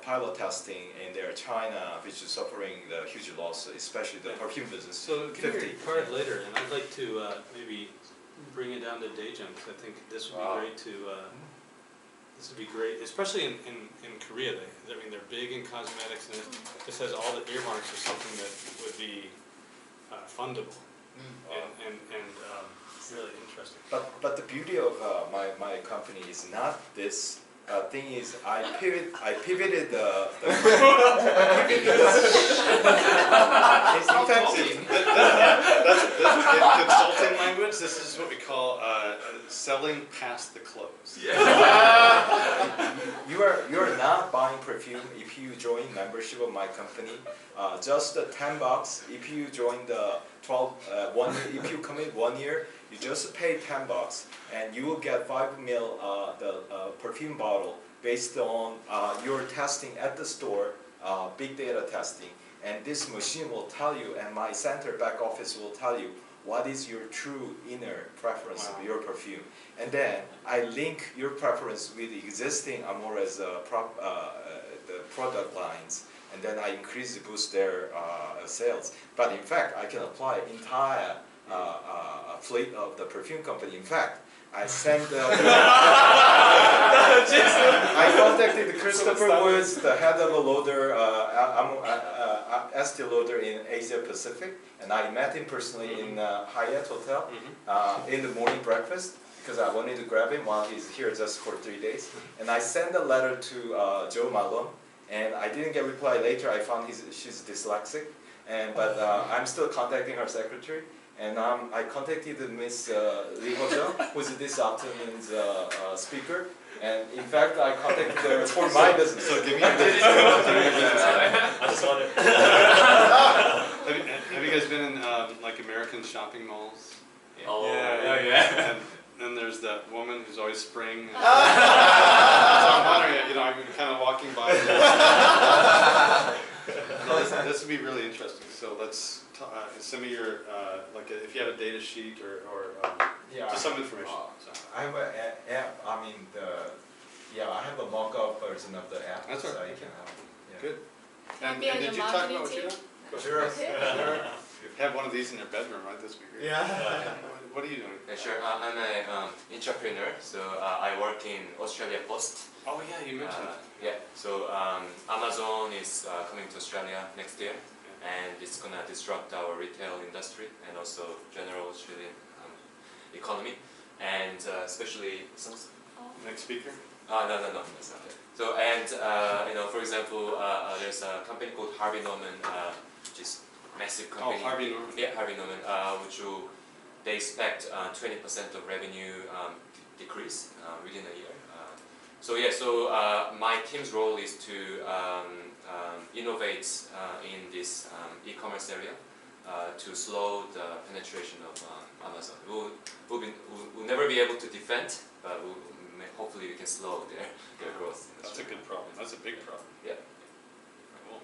pilot testing in their China, which is suffering the huge loss, especially the perfume business. So give me your card later, and I'd like to maybe bring it down to day jump, because I think this would be great to. This would be great, especially in Korea. They're big in cosmetics, and this has all the earmarks for something that would be fundable, and really interesting. But the beauty of my company is not this. Thing is, I pivoted the that's in consulting language. This is what we call selling past the close. You are not buying perfume if you join membership of my company. Just $10 if you join the 1 year. If you commit 1 year, you just pay $10 and you will get 5 ml the perfume bottle based on your testing at the store, big data testing, and this machine will tell you, and my center back office will tell you what is your true inner preference of your perfume, and then I link your preference with existing Amore's the product lines, and then I boost their sales. But in fact, I can apply entire fleet of the perfume company. In fact, I send I contact contacted Christopher Woods, the head of a loader, ST loader in Asia Pacific, and I met him personally in Hyatt Hotel in the morning breakfast because I wanted to grab him while he's here just for 3 days. And I sent a letter to Joe Malone, and I didn't get a reply later. I found she's dyslexic, but I'm still contacting her secretary. And I contacted Miss Lee Ho-jung, who's this afternoon's speaker. And in fact, I contacted her for my business. So give me your business. I just wanted. Have you guys been in like American shopping malls? Oh, yeah. And then there's that woman who's always spraying. So I'm wondering, I'm kind of walking by. No, this would be really interesting. So let's some of your like if you have a data sheet or just some information. I have a app. I mean I have a mock-up version of the app. That's so right. I can have. Yeah. Good. Can And be on did your you talk about marketing what you team? do? Sure. Have one of these in your bedroom, right? This would be great. Yeah. What are you doing? Yeah, sure. I'm an entrepreneur, so I work in Australia Post. Oh yeah, you mentioned that. Yeah, so Amazon is coming to Australia next year, and it's gonna disrupt our retail industry and also general Australian economy, and especially Next speaker. no, that's not it. So and for example, there's a company called Harvey Norman, which is massive company. Oh, Harvey Norman. Yeah, Harvey Norman, they expect 20% of revenue decrease within a year. So my team's role is to innovate in this e-commerce area to slow the penetration of Amazon. We'll never be able to defend, but hopefully we can slow their growth. That's a good problem. That's a big problem. Yeah. Cool.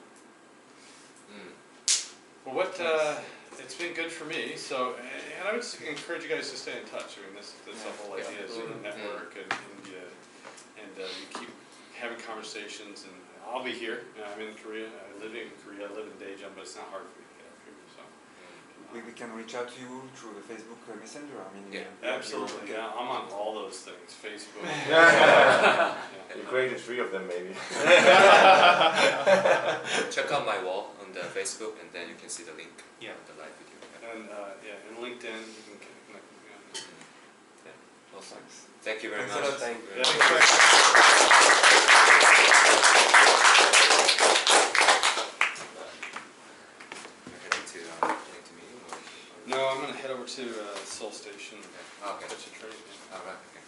Well, it's been good for me. So, and I would encourage you guys to stay in touch. I mean, this the whole idea is you network and you keep having conversations. And I'll be here. I'm in Korea. I live in Korea. I live in Daejeon, but it's not hard for me to get up here. So. We can reach out to you through the Facebook Messenger. I mean, Absolutely. Yeah, I'm on all those things. Facebook. You created 3 of them, maybe. Check out my wall on the Facebook, and then you can see the link Yeah. on the live video. And and LinkedIn, you can connect with me on that. Yeah. Awesome. Thank you very Thanks a much. lot, thank you. You're heading to meeting or? No, I'm gonna head over to Seoul Station. Okay. Catch a train. All right. Okay.